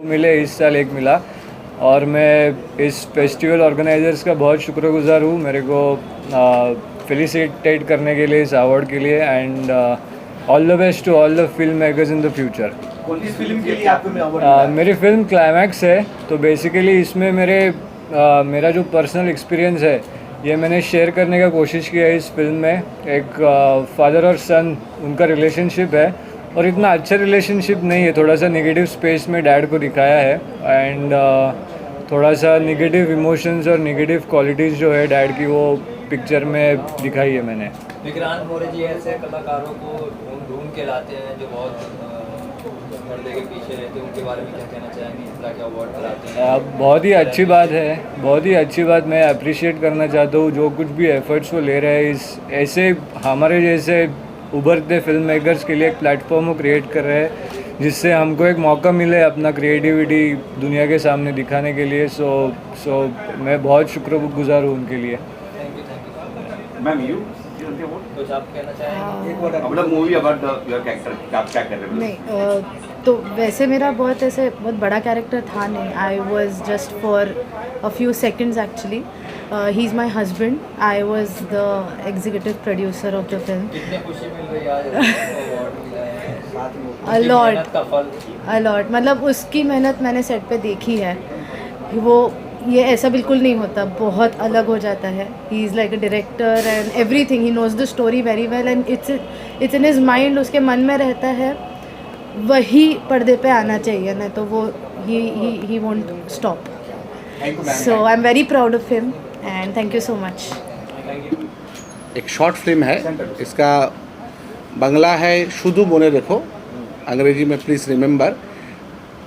मिले, इस साल एक मिला और मैं इस फेस्टिवल ऑर्गेनाइजर्स का बहुत शुक्रगुजार हूँ मेरे को फेलिसिटेट करने के लिए इस अवार्ड के लिए and all the best to all the film makers in the future. कौन सी फिल्म के लिए आपको अवार्ड? मेरी फिल्म क्लाइमैक्स है, तो बेसिकली इसमें मेरा जो पर्सनल एक्सपीरियंस है ये मैंने शेयर करने का कोशिश किया है इस फिल्म में। एक फादर और सन उनका रिलेशनशिप है और इतना अच्छा रिलेशनशिप नहीं है, थोड़ा सा नेगेटिव स्पेस में डैड को दिखाया है एंड थोड़ा सा नेगेटिव इमोशंस और नेगेटिव क्वालिटीज़ जो है डैड की वो पिक्चर में दिखाई है मैंने। विक्रांत मोरे जी ऐसे कलाकारों को ढूंढ के लाते हैं जो बहुत पर्दे के पीछे रहते हैं, उनके बारे में क्या कहना चाहेंगे? ताकि अवार्ड कराते हैं, बहुत ही अच्छी बात है, बहुत ही अच्छी बात। मैं अप्रिशिएट करना चाहता हूँ जो कुछ भी एफर्ट्स वो ले रहे हैं इस ऐसे हमारे जैसे उभरते फिल्म मेकर्स के लिए एक प्लेटफॉर्म को क्रिएट कर रहे हैं जिससे हमको एक मौका मिले अपना क्रिएटिविटी दुनिया के सामने दिखाने के लिए। सो मैं बहुत शुक्रगुजार हूँ उनके लिए। मैम यू कुछ आप कहना चाहेंगे? मतलब मूवी अबाउट योर कैरेक्टर आप क्या कर रहे हो? नहीं तो वैसे मेरा बहुत बड़ा कैरेक्टर था नहीं। I was just for a few seconds actually. He is my husband. I was the executive producer of the film. कितनी खुशी मिल रही है आज अवार्ड मिला है, साथ में उसकी अलॉट मेहनत का फल। अलॉट मतलब उसकी मेहनत मैंने सेट पे देखी है। वो ये ऐसा बिल्कुल नहीं होता, बहुत अलग हो जाता है। He is like a director and everything. He knows the story very well and it's in his mind, उसके मन में रहता है, वही पर्दे पे आना चाहिए, नहीं तो वो he won't stop. So I am very proud of him and thank you so much. एक शॉर्ट फिल्म है, इसका बांग्ला है शुधु मोने रेखो, अंग्रेजी में प्लीज़ रिमेंबर।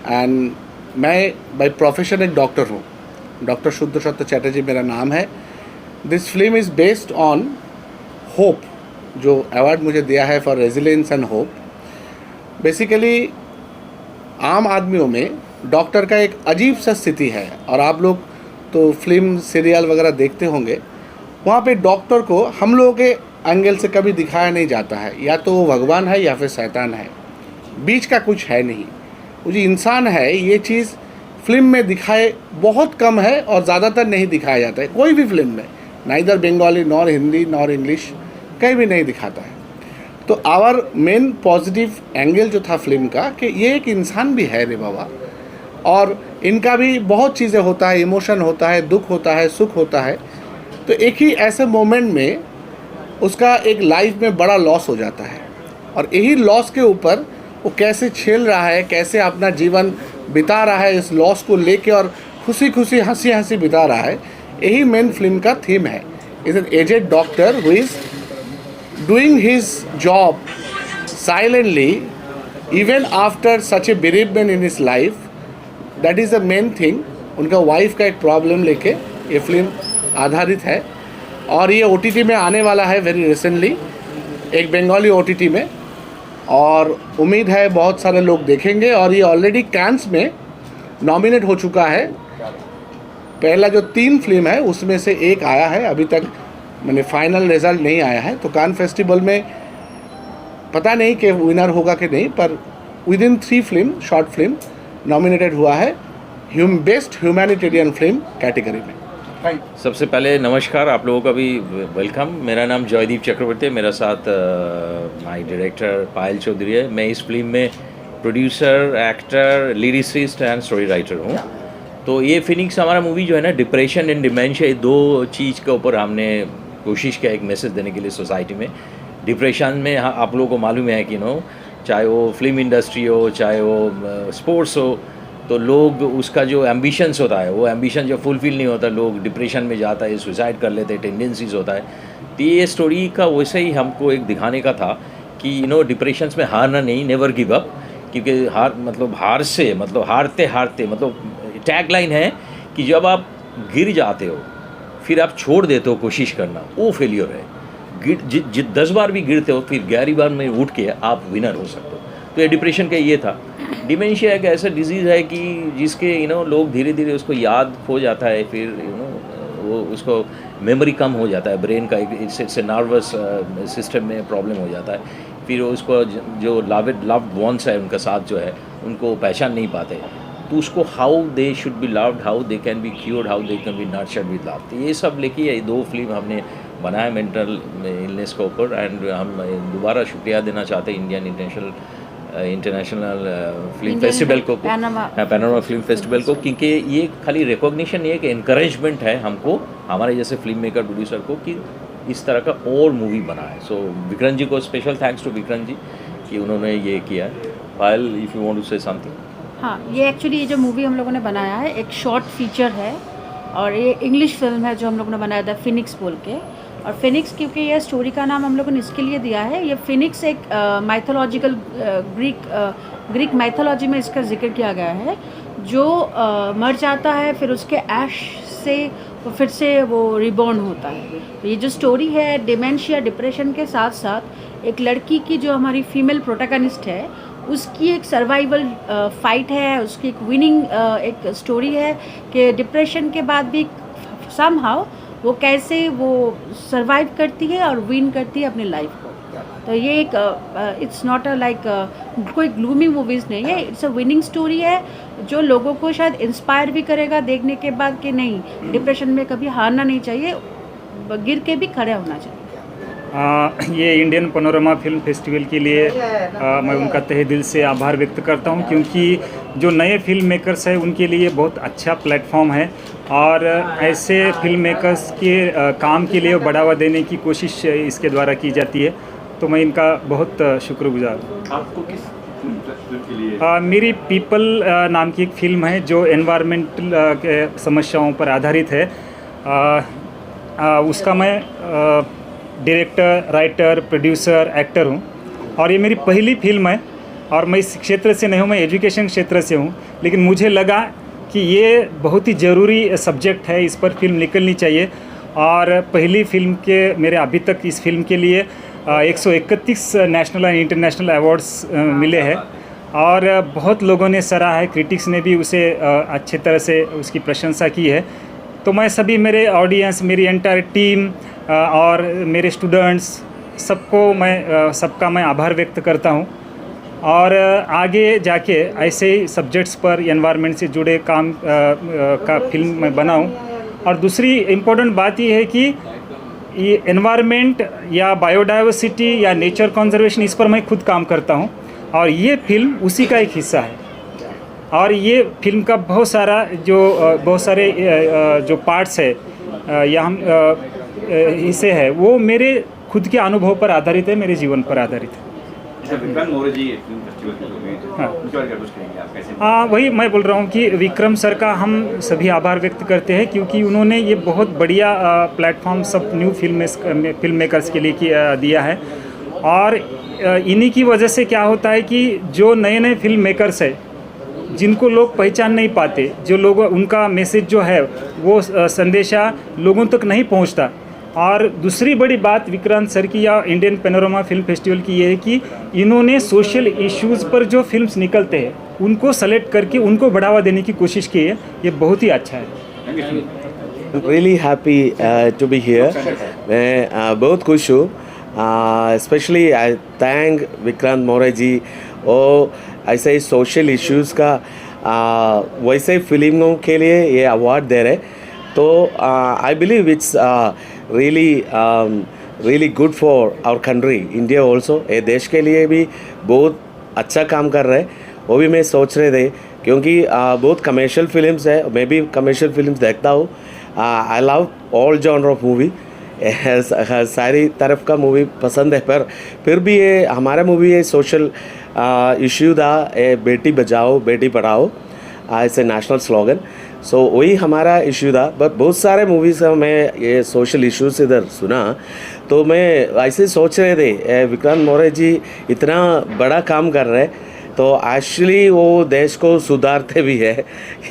एंड मैं बाय प्रोफेशन एक डॉक्टर हूँ, डॉक्टर शुद्ध सत्य चैटर्जी मेरा नाम है। This film is based on hope, जो अवार्ड मुझे दिया है for resilience and hope. Basically आम आदमियों में डॉक्टर का एक अजीब सा स्थिति है, और आप लोग तो फिल्म सीरियल वगैरह देखते होंगे, वहाँ पे डॉक्टर को हम लोगों के एंगल से कभी दिखाया नहीं जाता है, या तो वो भगवान है या फिर शैतान है, बीच का कुछ है नहीं। वो जो इंसान है ये चीज़ फिल्म में दिखाए बहुत कम है और ज़्यादातर नहीं दिखाया जाता है कोई भी फिल्म में, neither Bengali nor Hindi nor English, कहीं भी नहीं दिखाता है। तो आवर मेन पॉजिटिव एंगल जो था फिल्म का कि ये एक इंसान भी है रे बाबा, और इनका भी बहुत चीज़ें होता है, इमोशन होता है, दुख होता है, सुख होता है। तो एक ही ऐसे मोमेंट में उसका एक लाइफ में बड़ा लॉस हो जाता है, और यही लॉस के ऊपर वो कैसे झेल रहा है, कैसे अपना जीवन बिता रहा है इस लॉस को लेके, और खुशी खुशी हंसी हंसी बिता रहा है, यही मेन फिल्म का थीम है। Is an aged doctor who is doing his job silently even after such a bereavement in his life. That is the main thing. उनका वाइफ का एक प्रॉब्लम लेके ये फिल्म आधारित है, और ये OTT में आने वाला है वेरी रिसेंटली, एक बंगाली OTT में, और उम्मीद है बहुत सारे लोग देखेंगे। और ये ऑलरेडी कैंस में नॉमिनेट हो चुका है। पहला जो 3 फिल्म है उसमें से एक आया है, अभी तक मैंने फाइनल रिजल्ट नहीं आया है, तो कान फेस्टिवल में पता नहीं कि विनर होगा कि नहीं, पर with in 3 film short film nominated हुआ है बेस्ट ह्यूमैनिटेरियन फिल्म कैटेगरी में। सबसे पहले नमस्कार, आप लोगों का भी वेलकम। मेरा नाम जयदीप चक्रवर्ती है, मेरा साथ माय डायरेक्टर पायल चौधरी है। मैं इस फिल्म में producer, actor, lyricist and story writer हूँ। तो ये फिनिक्स हमारा मूवी जो है ना, डिप्रेशन एंड डिमेंशिया, 2 चीज़ के ऊपर हमने कोशिश किया एक मैसेज देने के लिए सोसाइटी में। डिप्रेशन में आप लोगों को मालूम है कि चाहे वो फिल्म इंडस्ट्री हो, चाहे वो स्पोर्ट्स हो, तो लोग उसका जो एम्बिशंस होता है वो एम्बिशन जब फुलफिल नहीं होता, लोग डिप्रेशन में जाता है, सुसाइड कर लेते हैं, टेंडेंसीज होता है। तो ये स्टोरी का वैसे ही हमको एक दिखाने का था कि डिप्रेशंस में हारना नहीं, नेवर गिव अप। क्योंकि हारते हारते टैग लाइन है कि जब आप गिर जाते हो फिर आप छोड़ देते हो कोशिश करना, वो फेलियर है। 10 बार भी गिरते हो फिर 11वीं बार में उठ के आप विनर हो सकते हो। तो ये डिप्रेशन का ये था। डिमेंशिया एक ऐसा डिजीज़ है कि जिसके लोग धीरे धीरे उसको याद खो जाता है, फिर वो उसको मेमोरी कम हो जाता है, ब्रेन का इससे नर्वस सिस्टम में प्रॉब्लम हो जाता है। फिर उसको जो लव्ड वंस है उनका साथ जो है उनको पहचान नहीं पाते। तो उसको how they should be loved, how they can be cured, how they can be nurtured with love. तो ये सब लेके ये 2 फिल्म हमने बनाया मेंटल इलनेस के ऊपर। एंड हम दोबारा शुक्रिया देना चाहते हैं इंडियन इंटरनेशनल फिल्म फेस्टिवल को, पैनोरमा फिल्म फेस्टिवल को, क्योंकि ये खाली रिकॉग्निशन नहीं है कि इनकरेजमेंट है हमको, हमारे जैसे फिल्म मेकर प्रोड्यूसर को, कि इस तरह का और मूवी बना है। सो विक्रांत जी को special thanks to Vikrant ji कि उन्होंने ये किया है। Payal, if you want to say something. हाँ, ये एक्चुअली ये जो मूवी हम लोगों ने बनाया है एक शॉर्ट फीचर है, और ये इंग्लिश फिल्म है जो हम लोगों ने बनाया था फिनिक्स बोल के। और फिनिक्स क्योंकि ये स्टोरी का नाम हम लोगों ने इसके लिए दिया है, ये फिनिक्स एक माइथोलॉजिकल ग्रीक माइथोलॉजी में इसका जिक्र किया गया है, जो मर जाता है फिर उसके ऐश से वो फिर से वो रिबॉर्न होता है। तो ये जो स्टोरी है डिमेंशिया डिप्रेशन के साथ साथ एक लड़की की जो हमारी फीमेल प्रोटैगनिस्ट है उसकी एक सर्वाइवल फाइट है, उसकी एक विनिंग एक स्टोरी है कि डिप्रेशन के बाद भी समहाउ वो कैसे वो सर्वाइव करती है और विन करती है अपनी लाइफ को। तो ये एक इट्स नॉट अ लाइक कोई ग्लूमी मूवीज़ नहीं है, इट्स अ विनिंग स्टोरी है जो लोगों को शायद इंस्पायर भी करेगा देखने के बाद कि नहीं डिप्रेशन में कभी हारना नहीं चाहिए, गिर के भी खड़े होना चाहिए। ये इंडियन पैनोरमा फिल्म फेस्टिवल के लिए मैं उनका तहे दिल से आभार व्यक्त करता हूं, क्योंकि जो नए फिल्म मेकर्स हैं उनके लिए बहुत अच्छा प्लेटफॉर्म है, और ऐसे फिल्म मेकर्स के काम के लिए बढ़ावा देने की कोशिश इसके द्वारा की जाती है। तो मैं इनका बहुत शुक्रगुजार हूँ। आपको किस फिल्म के लिए? मेरी पीपल नाम की एक फ़िल्म है जो एनवायरमेंटल के समस्याओं पर आधारित है। उसका मैं डायरेक्टर, राइटर, प्रोड्यूसर, एक्टर हूँ, और ये मेरी पहली फिल्म है। और मैं इस क्षेत्र से नहीं हूँ, मैं एजुकेशन क्षेत्र से हूँ, लेकिन मुझे लगा कि ये बहुत ही ज़रूरी सब्जेक्ट है, इस पर फिल्म निकलनी चाहिए। और पहली फिल्म के मेरे अभी तक इस फिल्म के लिए 131 नेशनल एंड इंटरनेशनल अवार्ड्स मिले हैं, और बहुत लोगों ने सराहा है, क्रिटिक्स ने भी उसे अच्छे तरह से उसकी प्रशंसा की है। तो मैं सभी मेरे ऑडियंस, मेरी एंटायर टीम और मेरे स्टूडेंट्स सबका मैं आभार व्यक्त करता हूं, और आगे जाके ऐसे ही सब्जेक्ट्स पर एनवायरनमेंट से जुड़े काम का फिल्म मैं बनाऊं। और दूसरी इम्पोर्टेंट बात ये है कि ये एनवायरनमेंट या बायोडाइवर्सिटी या नेचर कंजर्वेशन, इस पर मैं खुद काम करता हूं, और ये फिल्म उसी का एक हिस्सा है। और ये फिल्म का बहुत सारे जो पार्ट्स है या हम हिस्से है वो मेरे खुद के अनुभव पर आधारित है, मेरे जीवन पर आधारित है। विक्रम मोरे जी फिल्म फेस्टिवल के लोग, हाँ। उनके बारे में कुछ कहेंगे आप कैसे? वही मैं बोल रहा हूँ कि विक्रम सर का हम सभी आभार व्यक्त करते हैं, क्योंकि उन्होंने ये बहुत बढ़िया प्लेटफॉर्म सब न्यू फिल्म मेकर्स के लिए दिया है। और इन्हीं की वजह से क्या होता है कि जो नए नए फिल्म मेकर्स है जिनको लोग पहचान नहीं पाते, जो लोग उनका मैसेज जो है वो संदेशा लोगों तक नहीं पहुंचता। और दूसरी बड़ी बात विक्रांत सर की या इंडियन पैनोरमा फिल्म फेस्टिवल की ये है कि इन्होंने सोशल इश्यूज़ पर जो फिल्म्स निकलते हैं उनको सेलेक्ट करके उनको बढ़ावा देने की कोशिश की है। ये बहुत ही अच्छा है। Really happy to be here. मैं बहुत खुश हूँ। Specially I thank Vikrant More ji, और ऐसे ही सोशल इश्यूज़ का वैसे फिल्मों के लिए ये अवार्ड दे रहे, तो I believe it's really good for our country, India also। ये देश के लिए भी बहुत अच्छा काम कर रहे हैं। वो भी मैं सोच रहे थे, क्योंकि बहुत कमर्शियल फिल्म्स है, मैं भी कमर्शियल फिल्म्स देखता हूँ। I love all genre of movie, सारी तरफ का मूवी पसंद है, पर फिर भी ये हमारा मूवी है सोशल इश्यू था, बेटी बचाओ बेटी पढ़ाओ, ऐसे नेशनल स्लोगन। सो वही हमारा इश्यू था। बट बहुत सारे मूवीज़ का मैं ये सोशल इश्यूज इधर सुना, तो मैं ऐसे सोच रहे थे विक्रांत मोरे जी इतना बड़ा काम कर रहे, तो एक्चुअली वो देश को सुधारते भी है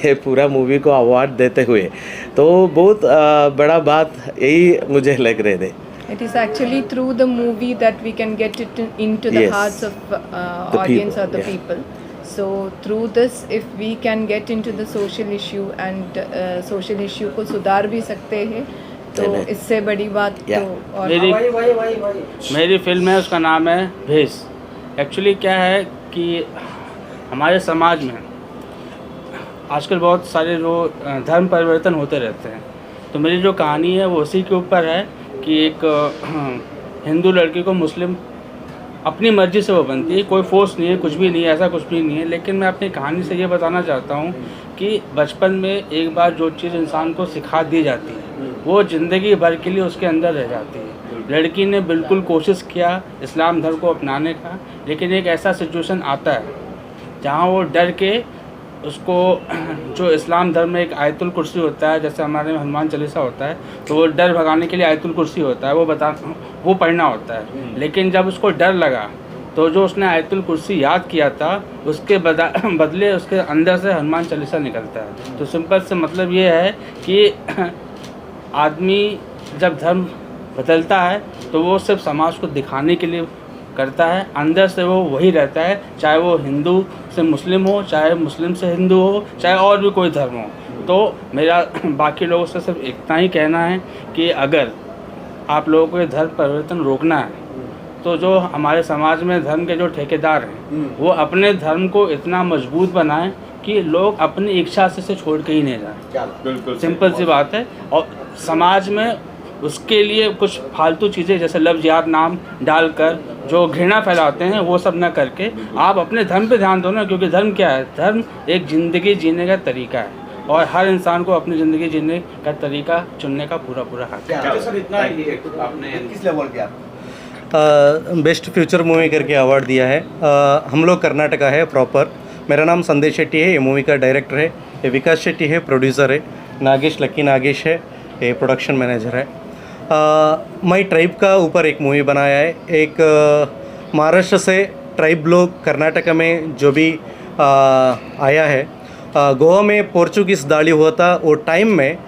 ये पूरा मूवी को अवार्ड देते हुए। तो बहुत बड़ा बात यही मुझे लग रहे थे। It is actually through the movie that we can get it into the Yes. hearts of The audience people, or the yeah. people. So through this, if we can get into the social issue and social issue को सुधार भी सकते हैं, तो Amen. इससे बड़ी बात Yeah. तो और मेरी फिल्म है, उसका नाम है भेस। एक्चुअली क्या है कि हमारे समाज में आजकल बहुत सारे जो धर्म परिवर्तन होते रहते हैं, तो मेरी जो कहानी है वो उसी के ऊपर है कि एक हिंदू लड़की को मुस्लिम अपनी मर्ज़ी से वो बनती है, कोई फोर्स नहीं है, कुछ भी नहीं है, ऐसा कुछ भी नहीं है। लेकिन मैं अपनी कहानी से ये बताना चाहता हूँ कि बचपन में एक बार जो चीज़ इंसान को सिखा दी जाती है वो ज़िंदगी भर के लिए उसके अंदर रह जाती है। लड़की ने बिल्कुल कोशिश किया इस्लाम धर्म को अपनाने का, लेकिन एक ऐसा सिचुएशन आता है जहाँ वो डर के उसको जो इस्लाम धर्म में एक आयतुल कुर्सी होता है, जैसे हमारे में हनुमान चालीसा होता है, तो वो डर भगाने के लिए आयतुल कुर्सी होता है, वो पढ़ना होता है। लेकिन जब उसको डर लगा तो जो उसने आयतुल कुर्सी याद किया था उसके बदले उसके अंदर से हनुमान चालीसा निकलता है। तो सिंपल से मतलब ये है कि आदमी जब धर्म बदलता है तो वो सिर्फ समाज को दिखाने के लिए करता है, अंदर से वो वही रहता है, चाहे वो हिंदू से मुस्लिम हो, चाहे मुस्लिम से हिंदू हो, चाहे और भी कोई धर्म हो। तो मेरा बाकी लोगों से सिर्फ इतना ही कहना है कि अगर आप लोगों को ये धर्म परिवर्तन रोकना है तो जो हमारे समाज में धर्म के जो ठेकेदार हैं वो अपने धर्म को इतना मजबूत बनाएं कि लोग अपनी इच्छा से छोड़ के ही नहीं जाएं। सिंपल सी बात है। और समाज में उसके लिए कुछ फालतू चीज़ें जैसे लफ्ज़ जिहाद नाम डालकर जो घृणा फैलाते हैं वो सब ना करके आप अपने धर्म पे ध्यान दो ना, क्योंकि धर्म क्या है? धर्म एक ज़िंदगी जीने का तरीका है और हर इंसान को अपनी ज़िंदगी जीने का तरीका चुनने का पूरा हक है। सर इतना आपने किस लेवल पे आप बेस्ट फ्यूचर मूवी करके अवार्ड दिया है। हम लोग कर्नाटका है प्रॉपर। मेरा नाम संदेश शेट्टी है, ये मूवी का डायरेक्टर है। ये विकास शेट्टी है, प्रोड्यूसर है। नागेश लक्की नागेश है, ये प्रोडक्शन मैनेजर है। मैं ट्राइब का ऊपर एक मूवी बनाया है। एक महाराष्ट्र से ट्राइब लोग कर्नाटका में जो भी आया है, गोवा में पोर्चुगीज़ दाढ़ी हुआ था वो टाइम में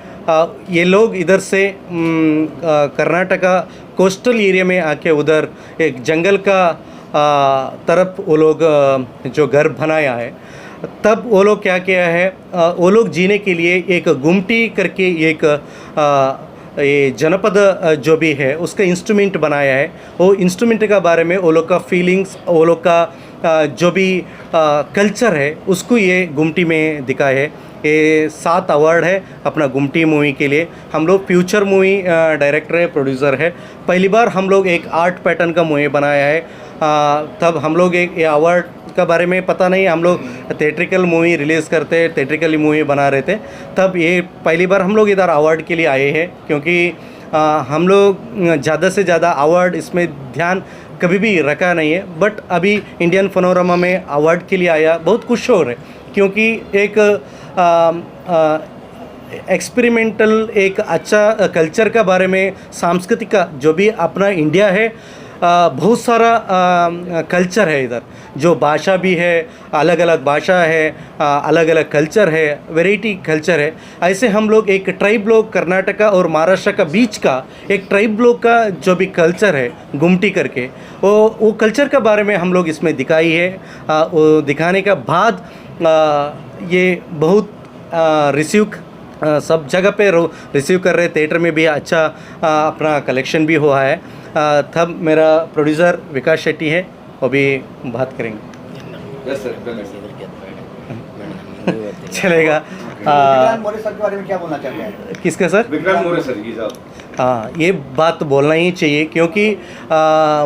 ये लोग इधर से कर्नाटका कोस्टल एरिया में आके उधर एक जंगल का तरफ वो लोग जो घर बनाया है, तब वो लोग क्या किया है, वो लोग जीने के लिए एक गुमटी करके एक ये जनपद जो भी है उसका इंस्ट्रूमेंट बनाया है। वो इंस्ट्रूमेंट के बारे में वो लोग का फीलिंग्स, वो लोग का जो भी कल्चर है उसको ये गुमटी में दिखाया है। ये 7 अवार्ड है अपना गुमटी मूवी के लिए। हम लोग फ्यूचर मूवी डायरेक्टर है, प्रोड्यूसर है। पहली बार हम लोग एक आर्ट पैटर्न का मूवी बनाया है। तब हम लोग एक ये अवार्ड का बारे में पता नहीं, हम लोग थिएट्रिकल मूवी रिलीज़ करते, थिएट्रिकली मूवी बना रहे थे। तब ये पहली बार हम लोग इधर अवार्ड के लिए आए हैं, क्योंकि हम लोग ज़्यादा से ज़्यादा अवार्ड इसमें ध्यान कभी भी रखा नहीं है। बट अभी इंडियन पैनोरमा में अवार्ड के लिए आया, बहुत खुश हो रहे, क्योंकि एक एक्सपेरिमेंटल एक अच्छा कल्चर का बारे में, सांस्कृतिक का जो भी अपना इंडिया है, बहुत सारा कल्चर है इधर, जो भाषा भी है, अलग अलग भाषा है, अलग अलग कल्चर है, वैरायटी कल्चर है। ऐसे हम लोग एक ट्राइब लोग कर्नाटका और महाराष्ट्र का बीच का एक ट्राइब लोग का जो भी कल्चर है गुमटी करके, वो कल्चर के बारे में हम लोग इसमें दिखाई है। वो दिखाने के बाद ये बहुत रिसीव सब जगह पे रिसीव कर रहे, थिएटर में भी अच्छा अपना कलेक्शन भी हुआ है। तब मेरा प्रोड्यूसर विकास शेट्टी है, वो भी बात करेंगे। चलेगा। विक्रांत मोरे सर के बारे में क्या बोलना चाहते हैं? किसका सर? विक्रांत मोरे सर की साहब। हाँ, ये बात तो बोलना ही चाहिए, क्योंकि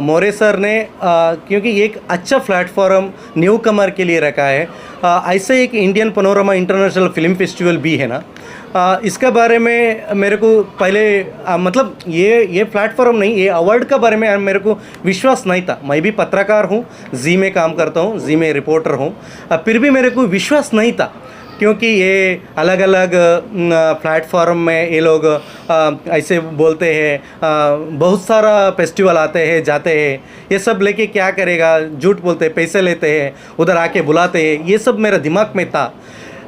मोरे सर ने क्योंकि एक अच्छा प्लेटफॉर्म न्यू कमर के लिए रखा है। ऐसे एक Indian Panorama International Film festival भी है ना, इसके बारे में मेरे को पहले मतलब ये प्लेटफॉर्म नहीं, ये अवार्ड का बारे में मेरे को विश्वास नहीं था। मैं भी पत्रकार हूँ, जी में काम करता हूँ, जी में रिपोर्टर हूँ, फिर भी मेरे को विश्वास नहीं था, क्योंकि ये अलग अलग प्लेटफॉर्म में ये लोग ऐसे बोलते हैं, बहुत सारा फेस्टिवल आते हैं जाते हैं, ये सब लेके क्या करेगा, झूठ बोलते हैं, पैसे लेते हैं, उधर आके बुलाते हैं, ये सब मेरा दिमाग में था।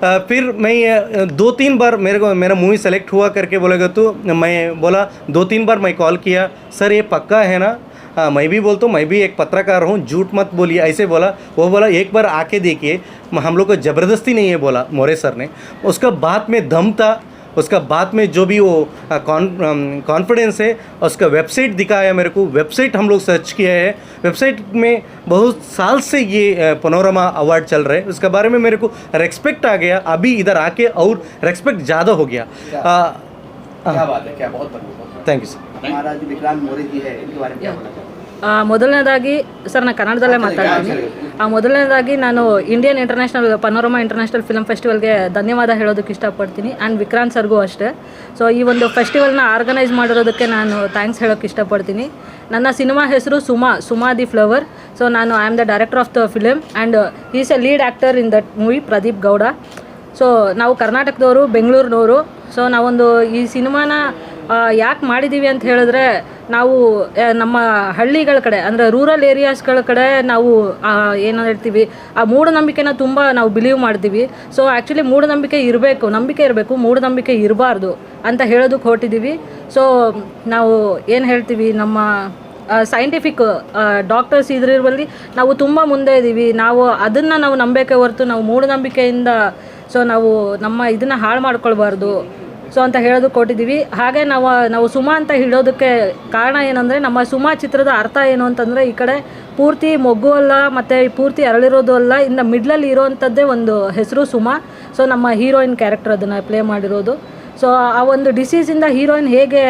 फिर मैं 2-3 बार मेरा मूवी सेलेक्ट हुआ करके बोलेगा, तो मैं बोला 2-3 बार मैं कॉल किया, सर ये पक्का है ना? मैं भी बोलता हूँ, मैं भी एक पत्रकार हूँ, झूठ मत बोलिए, ऐसे बोला। वो बोला एक बार आके देखिए, हम लोग को ज़बरदस्ती नहीं है बोला मोरे सर ने। उसका बात में दम था, उसका बाद में जो भी वो कॉन्फिडेंस है, उसका वेबसाइट दिखाया मेरे को। वेबसाइट हम लोग सर्च किया है, वेबसाइट में बहुत साल से ये पनोरमा अवार्ड चल रहा है, उसके बारे में मेरे को रेस्पेक्ट आ गया अभी इधर आके, और रेस्पेक्ट ज़्यादा हो गया। क्या बात है, क्या बहुत बढ़िया। Thank you sir. हमारा जो विक्रांत मोरे जी है, इनके बारे में क्या बोलना चाहते हैं? ಮೊದಲನೇದಾಗಿ ಸರ್ ನಾನು ಕನ್ನಡದಲ್ಲೇ ಮಾತಾಡ್ತೀನಿ. ಮೊದಲನೇದಾಗಿ ನಾನು Indian International Panorama International Film ಫೆಸ್ಟಿವಲ್ಗೆ ಧನ್ಯವಾದ ಹೇಳೋದಕ್ಕೆ ಇಷ್ಟಪಡ್ತೀನಿ, ಆ್ಯಂಡ್ ವಿಕ್ರಾಂತ್ ಸರ್ಗೂ ಅಷ್ಟೇ. ಸೊ ಈ ಒಂದು ಫೆಸ್ಟಿವಲ್ನ ಆರ್ಗನೈಸ್ ಮಾಡಿರೋದಕ್ಕೆ ನಾನು ಥ್ಯಾಂಕ್ಸ್ ಹೇಳೋಕ್ಕೆ ಇಷ್ಟಪಡ್ತೀನಿ. ನನ್ನ ಸಿನಿಮಾ ಹೆಸರು ಸುಮಾ ದಿ ಫ್ಲವರ್. ಸೊ ನಾನು I am the director of the film and he is A lead actor in that movie, Pradeep Gowda. So ನಾವು ಕರ್ನಾಟಕದವರು, ಬೆಂಗಳೂರಿನವರು. ಸೊ ನಾವೊಂದು ಈ ಸಿನಿಮಾನ ಯಾಕೆ ಮಾಡಿದ್ದೀವಿ ಅಂತ ಹೇಳಿದ್ರೆ, ನಾವು ನಮ್ಮ ಹಳ್ಳಿಗಳ ಕಡೆ ಅಂದರೆ ರೂರಲ್ ಏರಿಯಾಸ್ಗಳ ಕಡೆ ನಾವು ಏನು ಹೇಳ್ತೀವಿ, ಆ ಮೂಢನಂಬಿಕೆನ ತುಂಬ ನಾವು ಬಿಲೀವ್ ಮಾಡ್ತೀವಿ. ಸೊ ಆ್ಯಕ್ಚುಲಿ ಮೂಢನಂಬಿಕೆ ಇರಬೇಕು, ನಂಬಿಕೆ ಇರಬೇಕು, ಮೂಢನಂಬಿಕೆ ಇರಬಾರ್ದು ಅಂತ ಹೇಳೋದಕ್ಕೆ ಹೊರಟಿದ್ದೀವಿ. ಸೊ ನಾವು ಏನು ಹೇಳ್ತೀವಿ, ನಮ್ಮ ಸೈಂಟಿಫಿಕ್ ಡಾಕ್ಟರ್ಸ್ ಇದರಲ್ಲಿ ನಾವು ತುಂಬ ಮುಂದೆ ಇದ್ದೀವಿ. ನಾವು ಅದನ್ನು ನಾವು ನಂಬೇಕೆ ಹೊರತು ನಾವು ಮೂಢನಂಬಿಕೆಯಿಂದ ಸೊ ನಾವು ನಮ್ಮ ಇದನ್ನು ಹಾಳು ಮಾಡ್ಕೊಳ್ಬಾರ್ದು ಸೊ ಅಂತ ಹೇಳೋದಕ್ಕೆ ಕೊಟ್ಟಿದ್ದೀವಿ. ಹಾಗೆ ನಾವು ಸುಮಾ ಅಂತ ಹೇಳೋದಕ್ಕೆ ಕಾರಣ ಏನಂದರೆ, ನಮ್ಮ ಸುಮಾ ಚಿತ್ರದ ಅರ್ಥ ಏನು ಅಂತಂದರೆ, ಈ ಕಡೆ ಪೂರ್ತಿ ಮೊಗ್ಗು ಅಲ್ಲ ಮತ್ತು ಪೂರ್ತಿ ಅರಳಿರೋದು ಅಲ್ಲ, ಇನ್ನು ಮಿಡ್ಲಲ್ಲಿ ಇರೋವಂಥದ್ದೇ ಒಂದು ಹೆಸರು ಸುಮಾ. ಸೊ ನಮ್ಮ ಹೀರೋಯಿನ್ ಕ್ಯಾರೆಕ್ಟರ್ ಅದನ್ನು ಪ್ಲೇ ಮಾಡಿರೋದು. ಸೊ ಆ ಒಂದು ಡಿಸೀಸಿಂದ ಹೀರೋಯಿನ್ ಹೇಗೆ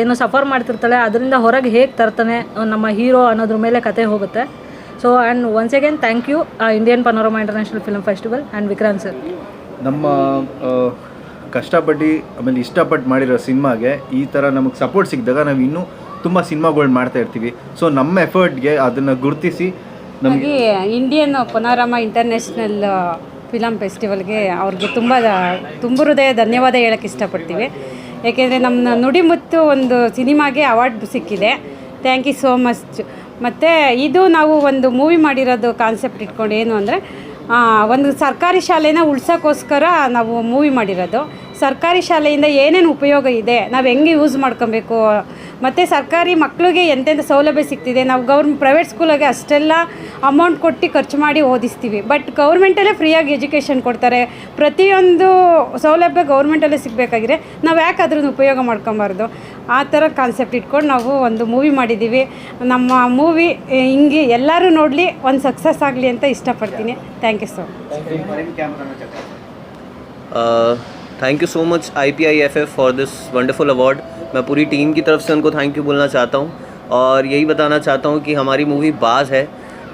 ಏನು ಸಫರ್ ಮಾಡ್ತಿರ್ತಾಳೆ, ಅದರಿಂದ ಹೊರಗೆ ಹೇಗೆ ತರ್ತಾನೆ ನಮ್ಮ ಹೀರೋ ಅನ್ನೋದ್ರ ಮೇಲೆ ಕತೆ ಹೋಗುತ್ತೆ. So and once again thank you Indian Panorama International Film Festival and Vikrant sir. ನಮ್ಮ ಕಷ್ಟಪಟ್ಟು ಆಮೇಲೆ ಇಷ್ಟಪಟ್ಟು ಮಾಡಿರೋ ಸಿನಿಮಾಗೆ ಈ ಥರ ನಮಗೆ ಸಪೋರ್ಟ್ ಸಿಕ್ಕಿದಾಗ ನಾವು ಇನ್ನೂ ತುಂಬ ಸಿನಿಮಾಗಳು ಮಾಡ್ತಾ ಇರ್ತೀವಿ. ಸೊ ನಮ್ಮ ಎಫರ್ಟ್ಗೆ ಅದನ್ನು ಗುರುತಿಸಿ ನಮಗೆ ಇಂಡಿಯನ್ ಪನೋರಮಾ ಇಂಟರ್ನ್ಯಾಷನಲ್ ಫಿಲಮ್ ಫೆಸ್ಟಿವಲ್ಗೆ ಅವ್ರಿಗೆ ತುಂಬ ಹೃದಯ ಧನ್ಯವಾದ ಹೇಳೋಕ್ಕೆ ಇಷ್ಟಪಡ್ತೀವಿ. ಏಕೆಂದರೆ ನಮ್ಮ ನುಡಿಮುತ್ತು ಒಂದು ಸಿನಿಮಾಗೆ ಅವಾರ್ಡ್ ಸಿಕ್ಕಿದೆ. Thank you so much. ಮತ್ತು ಇದು ನಾವು ಒಂದು ಮೂವಿ ಮಾಡಿರೋದು ಕಾನ್ಸೆಪ್ಟ್ ಇಟ್ಕೊಂಡು ಏನು ಅಂದರೆ, ಒಂದು ಸರ್ಕಾರಿ ಶಾಲೆನ ಉಳ್ಸೋಕ್ಕೋಸ್ಕರ ನಾವು ಮೂವಿ ಮಾಡಿರೋದು. ಸರ್ಕಾರಿ ಶಾಲೆಯಿಂದ ಏನೇನು ಉಪಯೋಗ ಇದೆ, ನಾವು ಹೆಂಗೆ ಯೂಸ್ ಮಾಡ್ಕೊಬೇಕು, ಮತ್ತು ಸರ್ಕಾರಿ ಮಕ್ಕಳಿಗೆ ಎಂತೆಂಥ ಸೌಲಭ್ಯ ಸಿಗ್ತಿದೆ. ನಾವು ಪ್ರೈವೇಟ್ ಸ್ಕೂಲಾಗೆ ಅಷ್ಟೆಲ್ಲ ಅಮೌಂಟ್ ಕೊಟ್ಟು ಖರ್ಚು ಮಾಡಿ ಓದಿಸ್ತೀವಿ, ಬಟ್ ಗೌರ್ಮೆಂಟಲ್ಲೇ ಫ್ರೀಯಾಗಿ ಎಜುಕೇಷನ್ ಕೊಡ್ತಾರೆ. ಪ್ರತಿಯೊಂದು ಸೌಲಭ್ಯ ಗೌರ್ಮೆಂಟಲ್ಲೇ ಸಿಗಬೇಕಾಗಿದೆ, ನಾವು ಯಾಕೆ ಅದ್ರದ್ದು ಉಪಯೋಗ ಮಾಡ್ಕೊಬಾರ್ದು? ಆ ಥರ ಕಾನ್ಸೆಪ್ಟ್ ಇಟ್ಕೊಂಡು ನಾವು ಒಂದು ಮೂವಿ ಮಾಡಿದ್ದೀವಿ. ನಮ್ಮ ಮೂವಿ ಹಿಂಗೆ ಎಲ್ಲರೂ ನೋಡಲಿ, ಒಂದು ಸಕ್ಸಸ್ ಆಗಲಿ ಅಂತ ಇಷ್ಟಪಡ್ತೀನಿ. Thank you so much. Thank you so much IPIFF for this wonderful award. मैं पूरी टीम की तरफ से उनको थैंक यू बोलना चाहता हूँ, और यही बताना चाहता हूँ कि हमारी मूवी बाज है,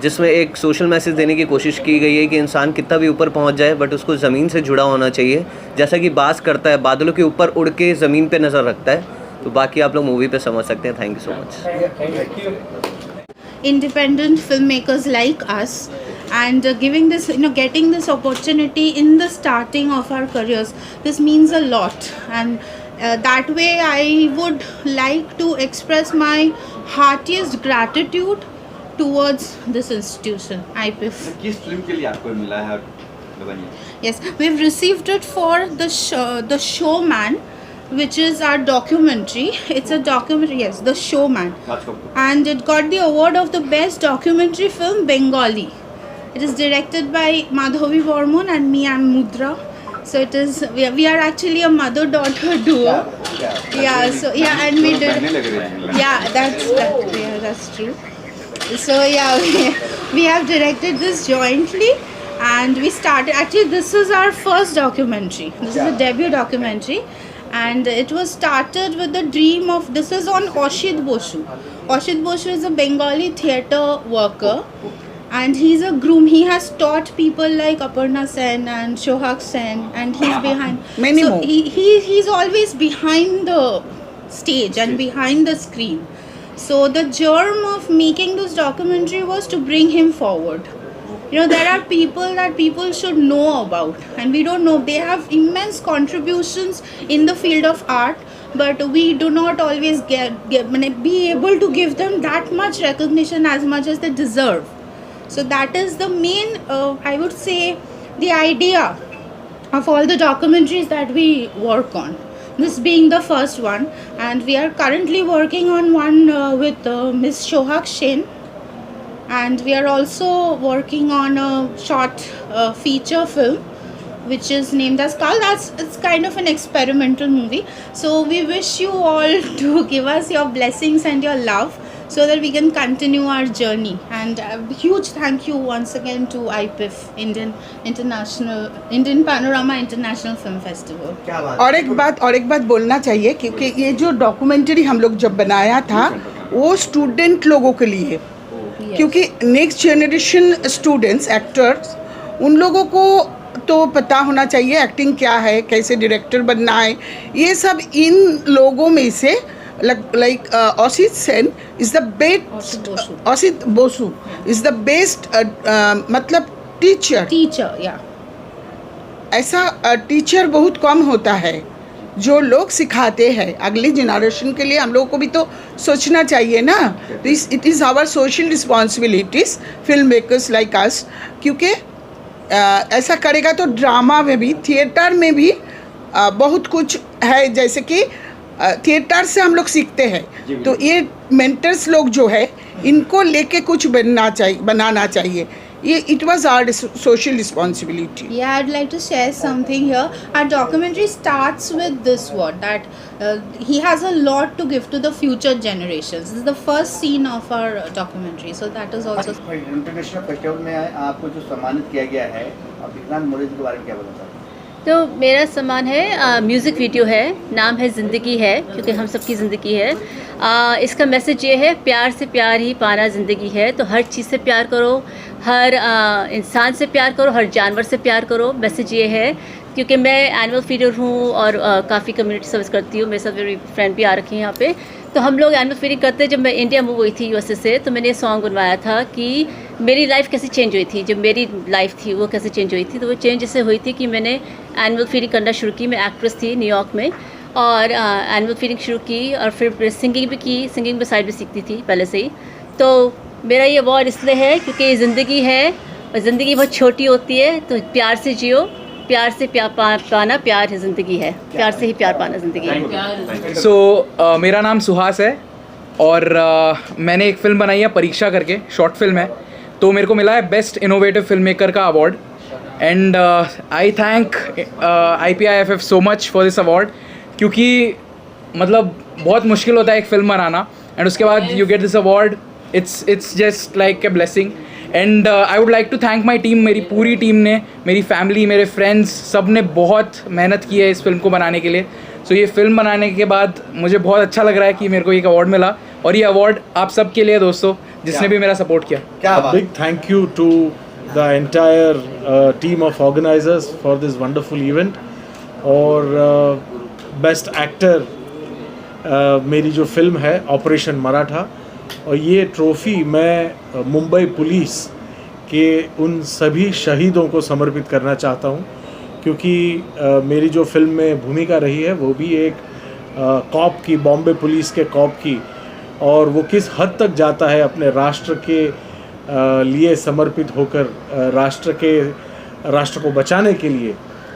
जिसमें एक सोशल मैसेज देने की कोशिश की गई है कि इंसान कितना भी ऊपर पहुँच जाए बट उसको ज़मीन से जुड़ा होना चाहिए, जैसा कि बाज करता है, बादलों के ऊपर उड़ के ज़मीन पे नज़र रखता है. तो बाकी आप लोग मूवी पे समझ सकते हैं. Thank you so much. Independent filmmakers like us, and giving this, getting this opportunity in the starting of our careers, this means a lot. And that way I would like to express my heartiest gratitude towards this institution, IPIF. किस film के लिए आपको मिला है? Yes, we've received it for the Showman, which is our documentary. It's a documentary, yes, The Showman. And it got the award of the best documentary film, Bengali. It is directed by Madhavi Varman and me, I'm Mudra. So it is, we are actually a mother-daughter duo. And we did, that's true. So we have directed this jointly, and we started, actually this is our first documentary. This is a debut documentary. And it was started with the dream of, this is on Oshit Boshu. Oshit Boshu is a Bengali theatre worker, and he's a groom. He has taught people like Aparna Sen and Shohak Sen, and he's behind many more. He's always behind the stage and behind the screen. So the germ of making this documentary was to bring him forward. There are people that people should know about, and we don't know. They have immense contributions in the field of art, but we do not always be able to give them that much recognition as much as they deserve. So that is the main, I would say, the idea of all the documentaries that we work on. This being the first one, and we are currently working on one with Miss Shohak Sen. And we are also working on a short feature film which is named as Kal. It's kind of an experimental movie. So we wish you all to give us your blessings and your love so that we can continue our journey. And a huge thank you once again to IPIF, Indian Panorama International Film Festival. और एक बात बोलना चाहिए, क्योंकि ये जो documentary हम लोग जब बनाया था वो स्टूडेंट लोगों के लिए, क्योंकि नेक्स्ट जनरेशन स्टूडेंट्स एक्टर्स उन लोगों को तो पता होना चाहिए एक्टिंग क्या है, कैसे डायरेक्टर बनना है, ये सब इन लोगों में से like Osit Sen is the best, Osit Bosu is the best मतलब टीचर या ऐसा टीचर बहुत कम होता है जो लोग सिखाते हैं अगली जनरेशन के लिए। हम लोगों को भी तो सोचना चाहिए ना, it is our social responsibilities film makers like us, क्योंकि ऐसा करेगा तो ड्रामा में भी, थिएटर में भी बहुत कुछ है, जैसे कि थिएटर से हम लोग सीखते हैं, तो ये मेंटर्स लोग जो है इनको लेके कुछ बनाना चाहिए। ये it was our social responsibility. Yeah, I'd like to share something here. Our documentary starts with this word that he has a lot to give to the future generations. This is the first scene of our documentary, so that is also. International festival में आपको जो सम्मानित किया गया है, आप विक्रांत मोरे जी के बारे में क्या बोलना चाहते हैं? तो मेरा सम्मान है, म्यूज़िक वीडियो है, नाम है ज़िंदगी है, क्योंकि हम सबकी ज़िंदगी है। इसका मैसेज ये है, प्यार से प्यार ही पाना ज़िंदगी है। तो हर चीज़ से प्यार करो, हर इंसान से प्यार करो, हर जानवर से प्यार करो। मैसेज ये है, क्योंकि मैं एनिमल फीडर हूँ और काफ़ी कम्युनिटी सर्विस करती हूँ, मेरे साथ मेरी फ्रेंड भी आ रखी है यहाँ पे। तो हम लोग एनिमल फीडिंग करते हैं। जब मैं इंडिया मूव हुई थी USA से, तो मैंने ये सॉन्ग बनवाया था कि मेरी लाइफ कैसे चेंज हुई थी, जब मेरी लाइफ थी वो कैसे चेंज हुई थी। तो वो चेंज ऐसे हुई थी कि मैंने एनिमल फीडिंग करना शुरू की। मैं एक्ट्रेस थी न्यूयॉर्क में और एनिमल फीडिंग शुरू की और फिर सिंगिंग भी की, सिंगिंग भी साइड में सीखती थी पहले से ही। तो मेरा ये अवार्ड इसलिए है क्योंकि ज़िंदगी है और ज़िंदगी बहुत छोटी होती है, तो प्यार से जियो, प्यार से पाना प्यार है ज़िंदगी है, प्यार से ही प्यार पाना ज़िंदगी है। सो मेरा नाम सुहास है और मैंने एक फ़िल्म बनाई है परीक्षा करके, शॉर्ट फिल्म है। तो मेरे को मिला है बेस्ट इनोवेटिव फिल्म मेकर का award and I thank IPIFF so much for this award, क्योंकि मतलब बहुत मुश्किल होता है एक फ़िल्म बनाना एंड उसके बाद you get this award, it's just like a blessing. And I would like to thank my team, मेरी पूरी टीम ने, मेरी फैमिली, मेरे फ्रेंड्स, सब ने बहुत मेहनत की है इस फिल्म को बनाने के लिए। सो ये फिल्म बनाने के बाद मुझे बहुत अच्छा लग रहा है कि मेरे को एक अवार्ड मिला और ये अवार्ड आप सब के लिए दोस्तों, जिसने भी मेरा सपोर्ट किया। Big thank you to the entire team of organisers for this wonderful event. और बेस्ट एक्टर मेरी जो फिल्म है ऑपरेशन मराठा, और ये ट्रॉफ़ी मैं मुंबई पुलिस के उन सभी शहीदों को समर्पित करना चाहता हूँ, क्योंकि मेरी जो फिल्म में भूमिका रही है वो भी एक कॉप की, बॉम्बे पुलिस के कॉप की, और वो किस हद तक जाता है अपने राष्ट्र के लिए समर्पित होकर राष्ट्र को बचाने के लिए।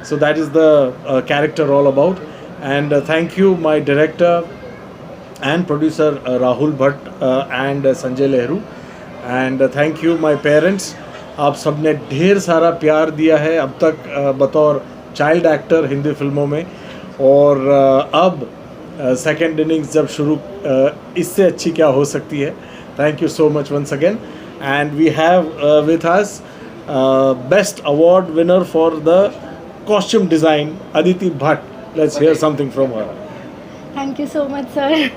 So that is the character all about. And thank you my director and producer Rahul Bhatt and Sanjay Lehru, and thank you my parents। आप सब ने ढेर सारा प्यार दिया है अब तक बतौर चाइल्ड एक्टर हिंदी फिल्मों में, और अब सेकेंड इनिंग्स जब शुरू, इससे अच्छी क्या हो सकती है। Thank you so much once again. And we have with us best award winner for the costume design Aditi Bhatt. Let's hear something from her. Thank you so much sir.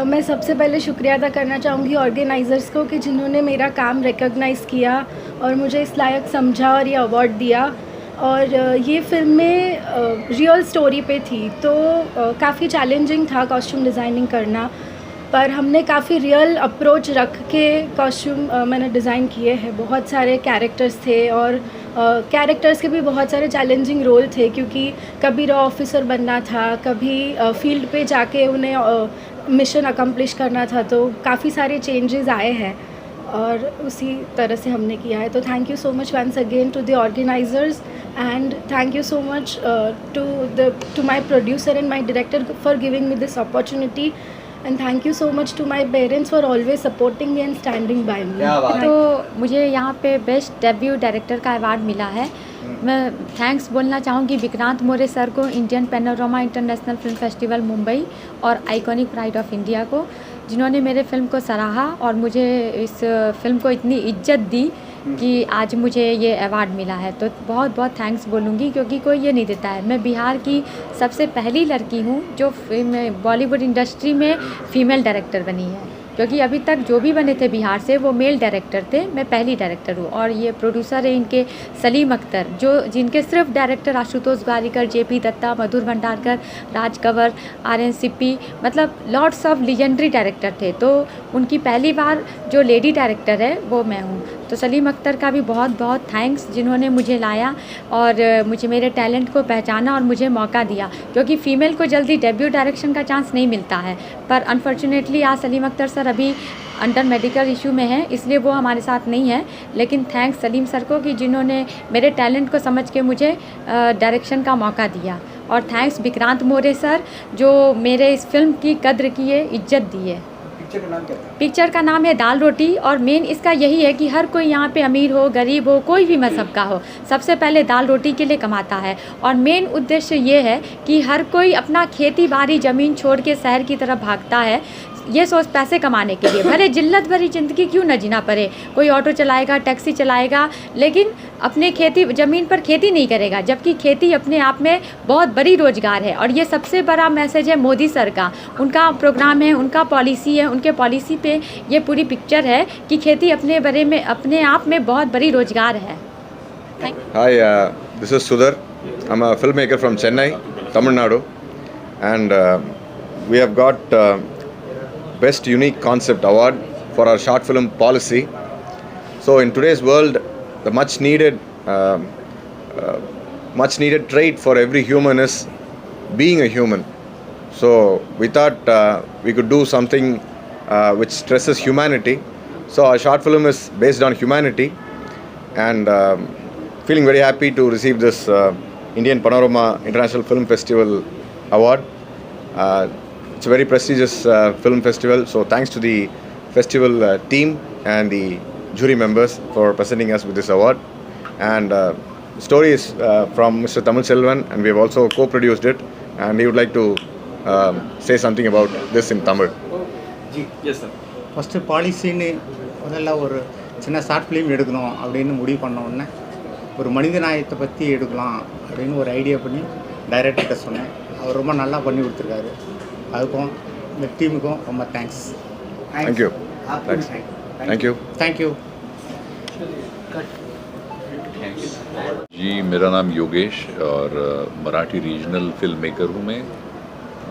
मैं सबसे पहले शुक्रिया अदा करना चाहूँगी ऑर्गेनाइज़र्स को कि जिन्होंने मेरा काम रिकॉग्नाइज़ किया और मुझे इस लायक समझा और ये अवार्ड दिया। और ये फिल्म में रियल स्टोरी पे थी, तो काफ़ी चैलेंजिंग था कॉस्ट्यूम डिज़ाइनिंग करना, पर हमने काफ़ी रियल अप्रोच रख के कॉस्ट्यूम मैंने डिज़ाइन किए हैं। बहुत सारे कैरेक्टर्स थे और कैरेक्टर्स के भी बहुत सारे चैलेंजिंग रोल थे, क्योंकि कभी रॉ ऑफिसर बनना था, कभी फील्ड पे जाके उन्हें मिशन अकम्प्लिश करना था, तो काफ़ी सारे चेंजेस आए हैं और उसी तरह से हमने किया है। तो thank you so much once again to the organisers and thank you so much to my producer and my director for giving me this opportunity, and thank you so much to my parents for always supporting me and standing by me. तो मुझे यहाँ पे best debut director का award मिला है मैं thanks बोलना चाहूँगी विक्रांत मोरे सर को, Indian Panorama International Film Festival Mumbai और आइकॉनिक प्राइड ऑफ इंडिया को, जिन्होंने मेरे फ़िल्म को सराहा और मुझे इस फिल्म को इतनी इज्जत दी कि आज मुझे ये अवार्ड मिला है। तो बहुत बहुत थैंक्स बोलूँगी, क्योंकि कोई ये नहीं देता है। मैं बिहार की सबसे पहली लड़की हूँ जो बॉलीवुड इंडस्ट्री में फ़ीमेल डायरेक्टर बनी है, क्योंकि अभी तक जो भी बने थे बिहार से वो मेल डायरेक्टर थे, मैं पहली डायरेक्टर हूँ। और ये प्रोड्यूसर है इनके सलीम अख्तर, जो जिनके सिर्फ डायरेक्टर आशुतोष ग्वारिकर, जेपी दत्ता, मधुर भंडारकर, राज कंवर, आर्यन सिप्पी, मतलब लॉट्स ऑफ लीजेंडरी डायरेक्टर थे। तो उनकी पहली बार जो लेडी डायरेक्टर है वो मैं हूँ। तो सलीम अख्तर का भी बहुत बहुत थैंक्स, जिन्होंने मुझे लाया और मुझे मेरे टैलेंट को पहचाना और मुझे मौका दिया, क्योंकि फ़ीमेल को जल्दी डेब्यू डायरेक्शन का चांस नहीं मिलता है। पर अनफॉर्चुनेटली आज सलीम अख्तर सर अभी अंडर मेडिकल इशू में हैं, इसलिए वो हमारे साथ नहीं है। लेकिन थैंक्स सलीम सर को कि जिन्होंने मेरे टैलेंट को समझ के मुझे डायरेक्शन का मौका दिया। और थैंक्स विक्रांत मोरे सर, जो मेरे इस फिल्म की कद्र की है, इज्जत दी है। पिक्चर का नाम है दाल रोटी, और मेन इसका यही है कि हर कोई यहाँ पे अमीर हो, गरीब हो, कोई भी मज़हब का हो, सबसे पहले दाल रोटी के लिए कमाता है। और मेन उद्देश्य ये है कि हर कोई अपना खेती बाड़ी ज़मीन छोड़ के शहर की तरफ भागता है, ये सोच पैसे कमाने के लिए। भले जिल्लत भरी ज़िंदगी क्यों न जीना पड़े, कोई ऑटो चलाएगा, टैक्सी चलाएगा, लेकिन अपने खेती ज़मीन पर खेती नहीं करेगा, जबकि खेती अपने आप में बहुत बड़ी रोज़गार है। और ये सबसे बड़ा मैसेज है मोदी सर का, उनका प्रोग्राम है, उनका पॉलिसी है, उनके पॉलिसी पे ये पूरी पिक्चर है कि खेती अपने आप में बहुत बड़ी रोज़गार है। Hi, this is Sudhar. I'm a filmmaker from Chennai, Tamil Nadu, and we have got Best Unique Concept Award for our short film policy. So in today's world, the much needed trait for every human is being a human. So we thought we could do something which stresses humanity. So our short film is based on humanity, and feeling very happy to receive this Indian Panorama International Film Festival Award. It's a very prestigious film festival, so thanks to the festival team and the jury members for presenting us with this award. And the story is from Mr. Tamil Selvan, and we have also co-produced it, and he would like to say something about this in Tamil. Yes, sir. First பாலிசின்னு முதல்ல ஒரு சின்ன short film எடுக்கணும் அப்படின்னு முடிவு பண்ண உடனே ஒரு மனித நாயத்தை பற்றி எடுக்கலாம் அப்படின்னு ஒரு ஐடியா பண்ணி டைரக்டர்கிட்ட சொன்னேன். அவர் ரொம்ப நல்லா பண்ணி கொடுத்துருக்காரு. அதுக்கும் இந்த டீமுக்கும் ரொம்ப தேங்க்ஸ். தேங்க்யூ. தேங்க்யூ. தேங்க்யூ. जी, मेरा नाम योगेश और मराठी रीजनल फिल्म मेकर हूँ मैं,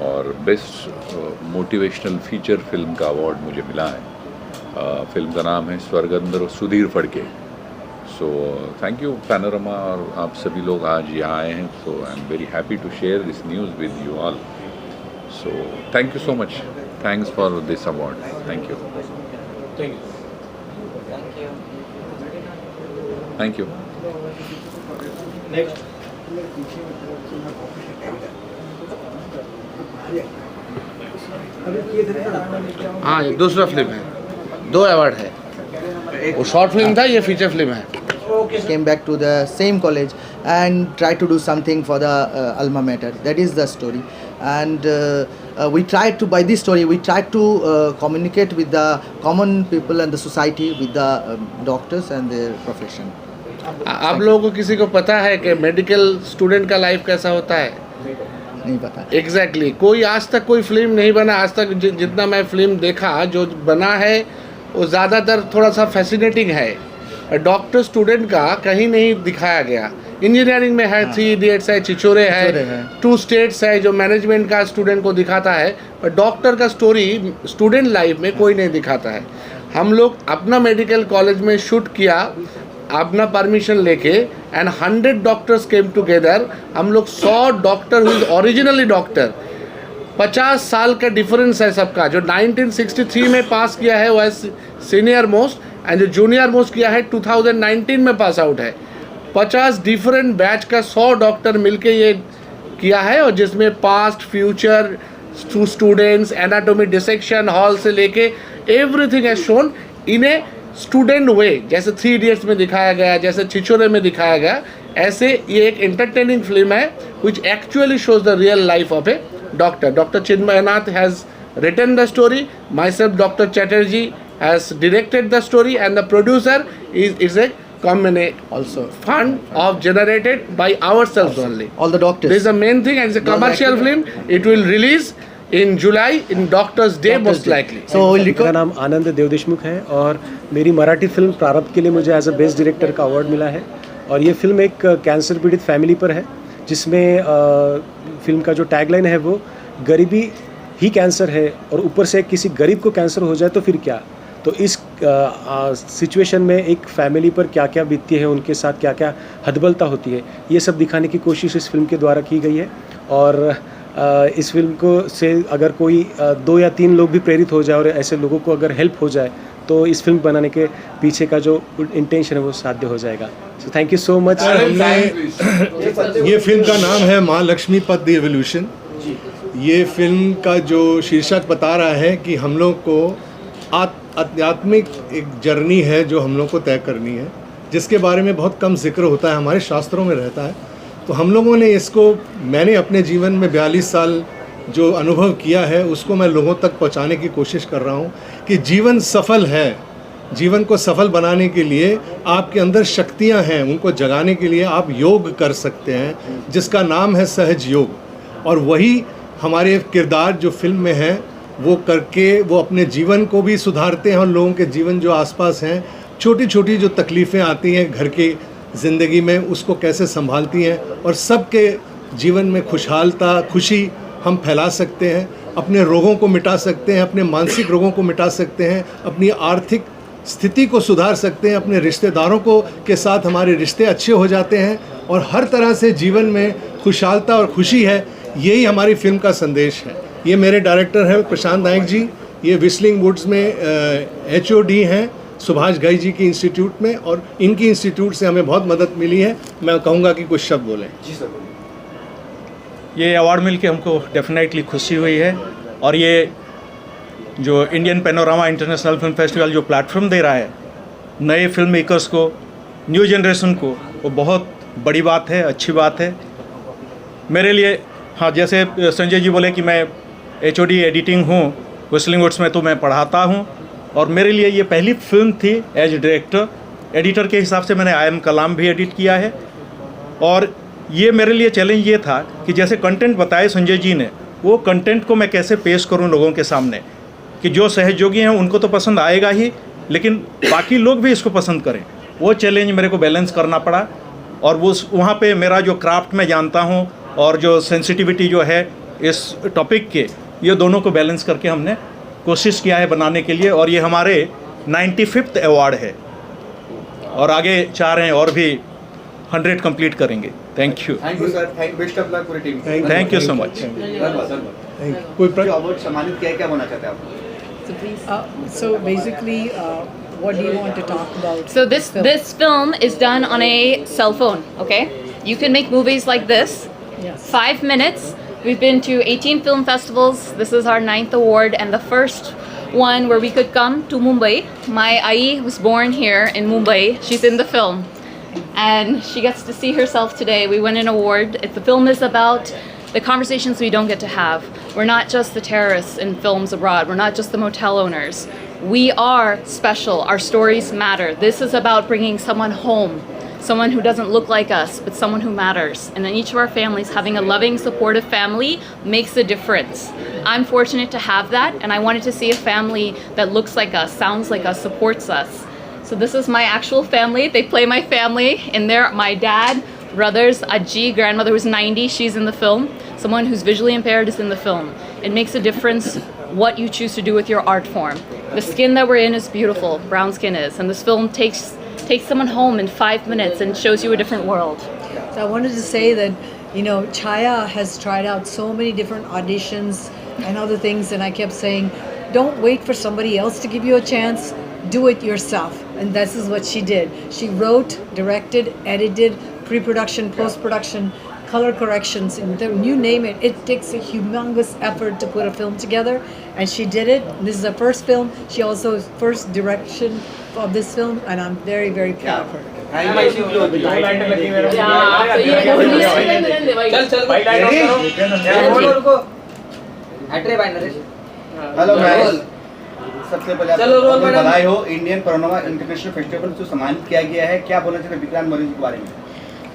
और बेस्ट मोटिवेशनल फीचर फिल्म का अवार्ड मुझे मिला है। फिल्म का नाम है Swargandhar Sudhir Phadke. So thank you Panorama, और आप सभी लोग आज यहाँ आए हैं, so I am very happy to share this news with you all. So thank you so much, thanks for this award, thank you. Thank you. हाँ, ये दूसरा फिल्म है, 2 अवार्ड है। वो शॉर्ट फिल्म था, ये फीचर फिल्म है। Came back to the same college and tried to do something for the alma mater. That is the story, and we tried to, by this story, we tried to communicate with the common people and the society, with the doctors and their profession. आप लोगों को किसी को पता है कि medical student का life कैसा होता है? नहीं पता। एग्जैक्टली कोई आज तक कोई फिल्म नहीं बना, आज तक जितना मैं फिल्म देखा जो बना है वो ज़्यादातर थोड़ा सा फैसिनेटिंग है। डॉक्टर स्टूडेंट का कहीं नहीं दिखाया गया। इंजीनियरिंग में है 3 इडियट्स है, छिछोरे है, 2 स्टेट्स है जो मैनेजमेंट का स्टूडेंट को दिखाता है, पर डॉक्टर का स्टोरी स्टूडेंट लाइफ में कोई नहीं दिखाता है। हम लोग अपना मेडिकल कॉलेज में शूट किया, अपना परमिशन लेके, एंड 100 डॉक्टर्स केम टुगेदर। हम लोग 100 डॉक्टर हुई ओरिजिनली डॉक्टर, 50 साल का डिफरेंस है सबका। जो 1963 में पास किया है वो है सीनियर मोस्ट, एंड जो जूनियर मोस्ट किया है 2019 में पास आउट है। 50 डिफरेंट बैच का 100 डॉक्टर मिलके ये किया है, और जिसमें past future students, anatomy dissection hall से लेके एवरीथिंग है शोन इन ए स्टूडेंट वे, जैसे 3 इडियट्स में दिखाया गया, जैसे छिछोरे में दिखाया गया। ऐसे ये एक एंटरटेनिंग फिल्म है which actually shows the real life of a doctor. Doctor Chinmaynath has written the story. Myself, Dr. Chatterjee, has directed the story, and the producer is a combination also fund of generated by ourselves only. All the doctors. This is the main thing, and it's a commercial film. It will release in July in Doctors Day most likely. So मेरा नाम आनंद देव देशमुख है और मेरी Marathi film प्रारब्ध के लिए मुझे as a best director का अवार्ड मिला है. और ये फिल्म एक कैंसर पीड़ित फैमिली पर है, जिसमें फिल्म का जो टैगलाइन है वो गरीबी ही कैंसर है और ऊपर से किसी गरीब को कैंसर हो जाए तो फिर क्या. तो इस सिचुएशन में एक फैमिली पर क्या क्या बीतती है, उनके साथ क्या क्या हदबलता होती है, ये सब दिखाने की कोशिश इस फिल्म के द्वारा की गई है. और इस फिल्म को से अगर कोई 2 या 3 लोग भी प्रेरित हो जाए और ऐसे लोगों को अगर हेल्प हो जाए तो इस फिल्म बनाने के पीछे का जो इंटेंशन है वो साध्य हो जाएगा. सो थैंक यू सो मच. ये फिल्म का नाम है माँ लक्ष्मी पथ द एवोल्यूशन. ये फिल्म का जो शीर्षक बता रहा है कि हम लोग को आध्यात्मिक एक जर्नी है जो हम लोग को तय करनी है, जिसके बारे में बहुत कम जिक्र होता है, हमारे शास्त्रों में रहता है. तो हम लोगों ने इसको, मैंने अपने जीवन में 42 साल जो अनुभव किया है उसको मैं लोगों तक पहुंचाने की कोशिश कर रहा हूं कि जीवन सफल है. जीवन को सफल बनाने के लिए आपके अंदर शक्तियां हैं, उनको जगाने के लिए आप योग कर सकते हैं, जिसका नाम है सहज योग. और वही हमारे किरदार जो फिल्म में है वो करके वो अपने जीवन को भी सुधारते हैं और लोगों के जीवन जो आसपास हैं, छोटी छोटी जो तकलीफ़ें आती हैं घर की ज़िंदगी में, उसको कैसे संभालती हैं और सबके जीवन में खुशहालता खुशी हम फैला सकते हैं, अपने रोगों को मिटा सकते हैं, अपने मानसिक रोगों को मिटा सकते हैं, अपनी आर्थिक स्थिति को सुधार सकते हैं, अपने रिश्तेदारों को के साथ हमारे रिश्ते अच्छे हो जाते हैं और हर तरह से जीवन में खुशहालता और खुशी है. यही हमारी फिल्म का संदेश है. ये मेरे डायरेक्टर हैं प्रशांत नायक जी, ये विस्लिंग वुड्स में HOD हैं सुभाष घई जी की इंस्टीट्यूट में, और इनकी इंस्टीट्यूट से हमें बहुत मदद मिली है. मैं कहूँगा कि कुछ शब्द बोलें. जी सर. ये अवार्ड मिल के हमको डेफिनेटली खुशी हुई है. और ये जो Indian panorama international Film festival जो प्लेटफॉर्म दे रहा है नए फिल्म मेकर्स को, न्यू जनरेशन को, वो बहुत बड़ी बात है, अच्छी बात है मेरे लिए. हाँ, जैसे संजय जी बोले कि मैं HOD एडिटिंग हूँ विस्लिंग वुड्स में, तो मैं पढ़ाता हूँ और मेरे लिए ये पहली फिल्म थी एज डायरेक्टर. एडिटर के हिसाब से मैंने I Am कलाम भी एडिट किया है. और ये मेरे लिए चैलेंज ये था कि जैसे कंटेंट बताए संजय जी ने, वो कंटेंट को मैं कैसे पेश करूँ लोगों के सामने, कि जो सहयोगी हैं उनको तो पसंद आएगा ही, लेकिन बाकी लोग भी इसको पसंद करें. वो चैलेंज मेरे को बैलेंस करना पड़ा. और वो वहाँ पे मेरा जो क्राफ्ट मैं जानता हूँ और जो सेंसिटिविटी जो है इस टॉपिक के, ये दोनों को बैलेंस करके हमने कोशिश किया है बनाने के लिए. और ये हमारे 95th अवार्ड है और आगे 4 हैं और भी 100 कंप्लीट करेंगे. Thank you. Thank you sir. Best of luck पूरी team. Thank you so much. कोई अवार्ड सम्मानित किया, क्या बोलना चाहते हैं आप? So basically, what do you want to talk about? So this film is done on a cell phone. Okay, you can make movies like this. Yes. 5 minutes. We've been to 18 film festivals. This is our 9th award and the first one where we could come to Mumbai. My Ai was born here in Mumbai. She's in the film. And she gets to see herself today. We won an award. The film is about the conversations we don't get to have. We're not just the terrorists in films abroad. We're not just the motel owners. We are special. Our stories matter. This is about bringing someone home. Someone who doesn't look like us, but someone who matters. And in each of our families, having a loving, supportive family makes a difference. I'm fortunate to have that, and I wanted to see a family that looks like us, sounds like us, supports us. So this is my actual family. They play my family in there. My dad, brothers, Aji, grandmother who's 90, she's in the film. Someone who's visually impaired is in the film. It makes a difference what you choose to do with your art form. The skin that we're in is beautiful, brown skin is, and this film takes someone home in 5 minutes and shows you a different world. So I wanted to say that, you know, Chaya has tried out so many different auditions and other things, and I kept saying, don't wait for somebody else to give you a chance, do it yourself. And this is what she did. She wrote, directed, edited, pre-production, post-production, color corrections, and you name it. It takes a humongous effort to put a film together, and she did it. This is her first film. She also first direction of this film, and I'm very, very proud of her. Hello ma'am, सबसे पहले आपको बधाई हो। Indian Panorama international festival जो सम्मानित किया गया है, क्या बोलना चाहते हैं विक्रांत मोरे जी के बारे में?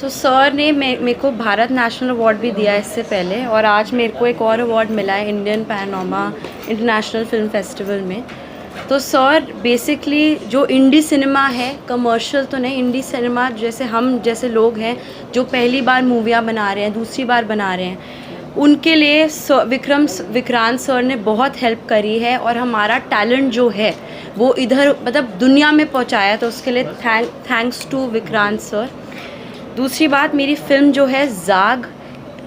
तो सर ने मेरे को भारत नेशनल अवार्ड भी दिया इससे पहले, और आज मेरे को एक और अवार्ड मिला है Indian Panorama International Film festival में। तो सर बेसिकली जो इंडी सिनेमा है, कमर्शियल तो नहीं, इंडी सिनेमा जैसे हम जैसे लोग हैं जो पहली बार मूवियाँ बना रहे हैं, दूसरी बार बना रहे हैं, उनके लिए विक्रांत सर ने बहुत हेल्प करी है, और हमारा टैलेंट जो है वो इधर मतलब दुनिया में पहुंचाया, तो उसके लिए थैंक्स टू विक्रांत सर। दूसरी बात, मेरी फ़िल्म जो है जाग,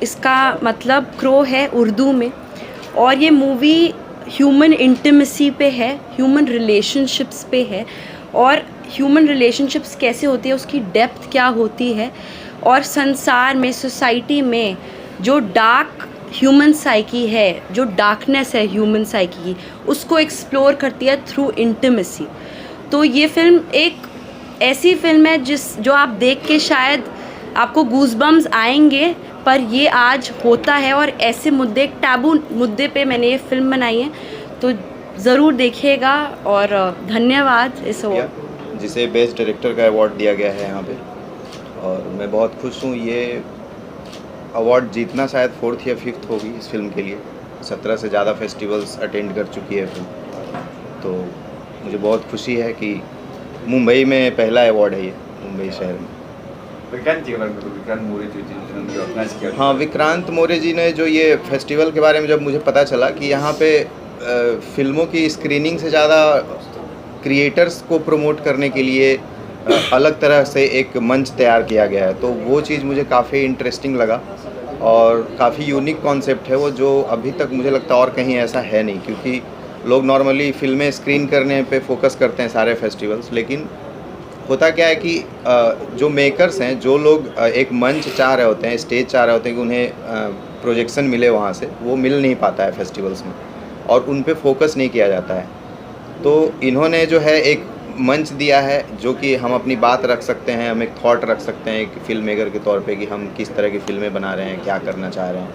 इसका मतलब क्रो है उर्दू में, और ये मूवी ह्यूमन इंटीमेसी पे है, ह्यूमन रिलेशनशिप्स पे है, और ह्यूमन रिलेशनशिप्स कैसे होती है, उसकी डेप्थ क्या होती है, और संसार में, सोसाइटी में जो डार्क ह्यूमन साइकी है, जो डार्कनेस है ह्यूमन साइकी की, उसको एक्सप्लोर करती है थ्रू इंटीमेसी। तो ये फ़िल्म एक ऐसी फ़िल्म है जो आप देख के शायद आपको गूज़बम्स आएंगे, पर ये आज होता है, और ऐसे मुद्दे, एक टैबू मुद्दे पे मैंने ये फ़िल्म बनाई है, तो ज़रूर देखिएगा। और धन्यवाद इस अवार्ड, जिसे बेस्ट डायरेक्टर का अवार्ड दिया गया है यहाँ पे, और मैं बहुत खुश हूँ। ये अवार्ड जीतना शायद 4th या 5th होगी इस फिल्म के लिए। 17 से ज़्यादा फेस्टिवल्स अटेंड कर चुकी है फिल्म, तो मुझे बहुत खुशी है कि मुंबई में पहला अवार्ड है ये, मुंबई शहर में। हाँ, विक्रांत मोरे जी ने जो ये फेस्टिवल के बारे में जब मुझे पता चला कि यहाँ पे फिल्मों की स्क्रीनिंग से ज़्यादा क्रिएटर्स को प्रमोट करने के लिए अलग तरह से एक मंच तैयार किया गया है, तो वो चीज़ मुझे काफ़ी इंटरेस्टिंग लगा, और काफ़ी यूनिक कॉन्सेप्ट है वो, जो अभी तक मुझे लगता है और कहीं ऐसा है नहीं, क्योंकि लोग नॉर्मली फिल्में स्क्रीन करने पे फोकस करते हैं सारे फेस्टिवल्स, लेकिन होता क्या है कि जो मेकर्स हैं, जो लोग एक मंच चाह रहे होते हैं, स्टेज चाह रहे होते हैं कि उन्हें प्रोजेक्शन मिले वहाँ से, वो मिल नहीं पाता है फेस्टिवल्स में, और उन पे फोकस नहीं किया जाता है। तो इन्होंने जो है एक मंच दिया है जो कि हम अपनी बात रख सकते हैं, हम एक थॉट रख सकते हैं एक फिल्म मेकर के तौर पे कि हम किस तरह की फ़िल्में बना रहे हैं, क्या करना चाह रहे हैं।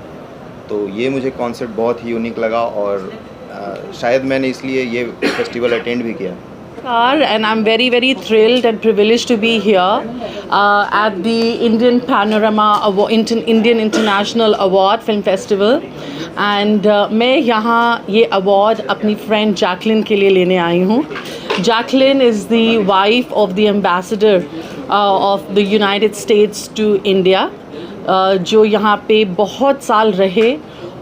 तो ये मुझे कॉन्सेप्ट बहुत ही यूनिक लगा, और शायद मैंने इसलिए ये फेस्टिवल अटेंड भी किया। And I'm very, very thrilled and privileged to be here at the Indian Panorama Award, Indian International Award Film Festival, and मैं यहाँ ये award अपनी friend Jacqueline के लिए लेने आई हूँ। Jacqueline is the wife of the ambassador of the United States to India, जो यहाँ पे बहुत साल रहे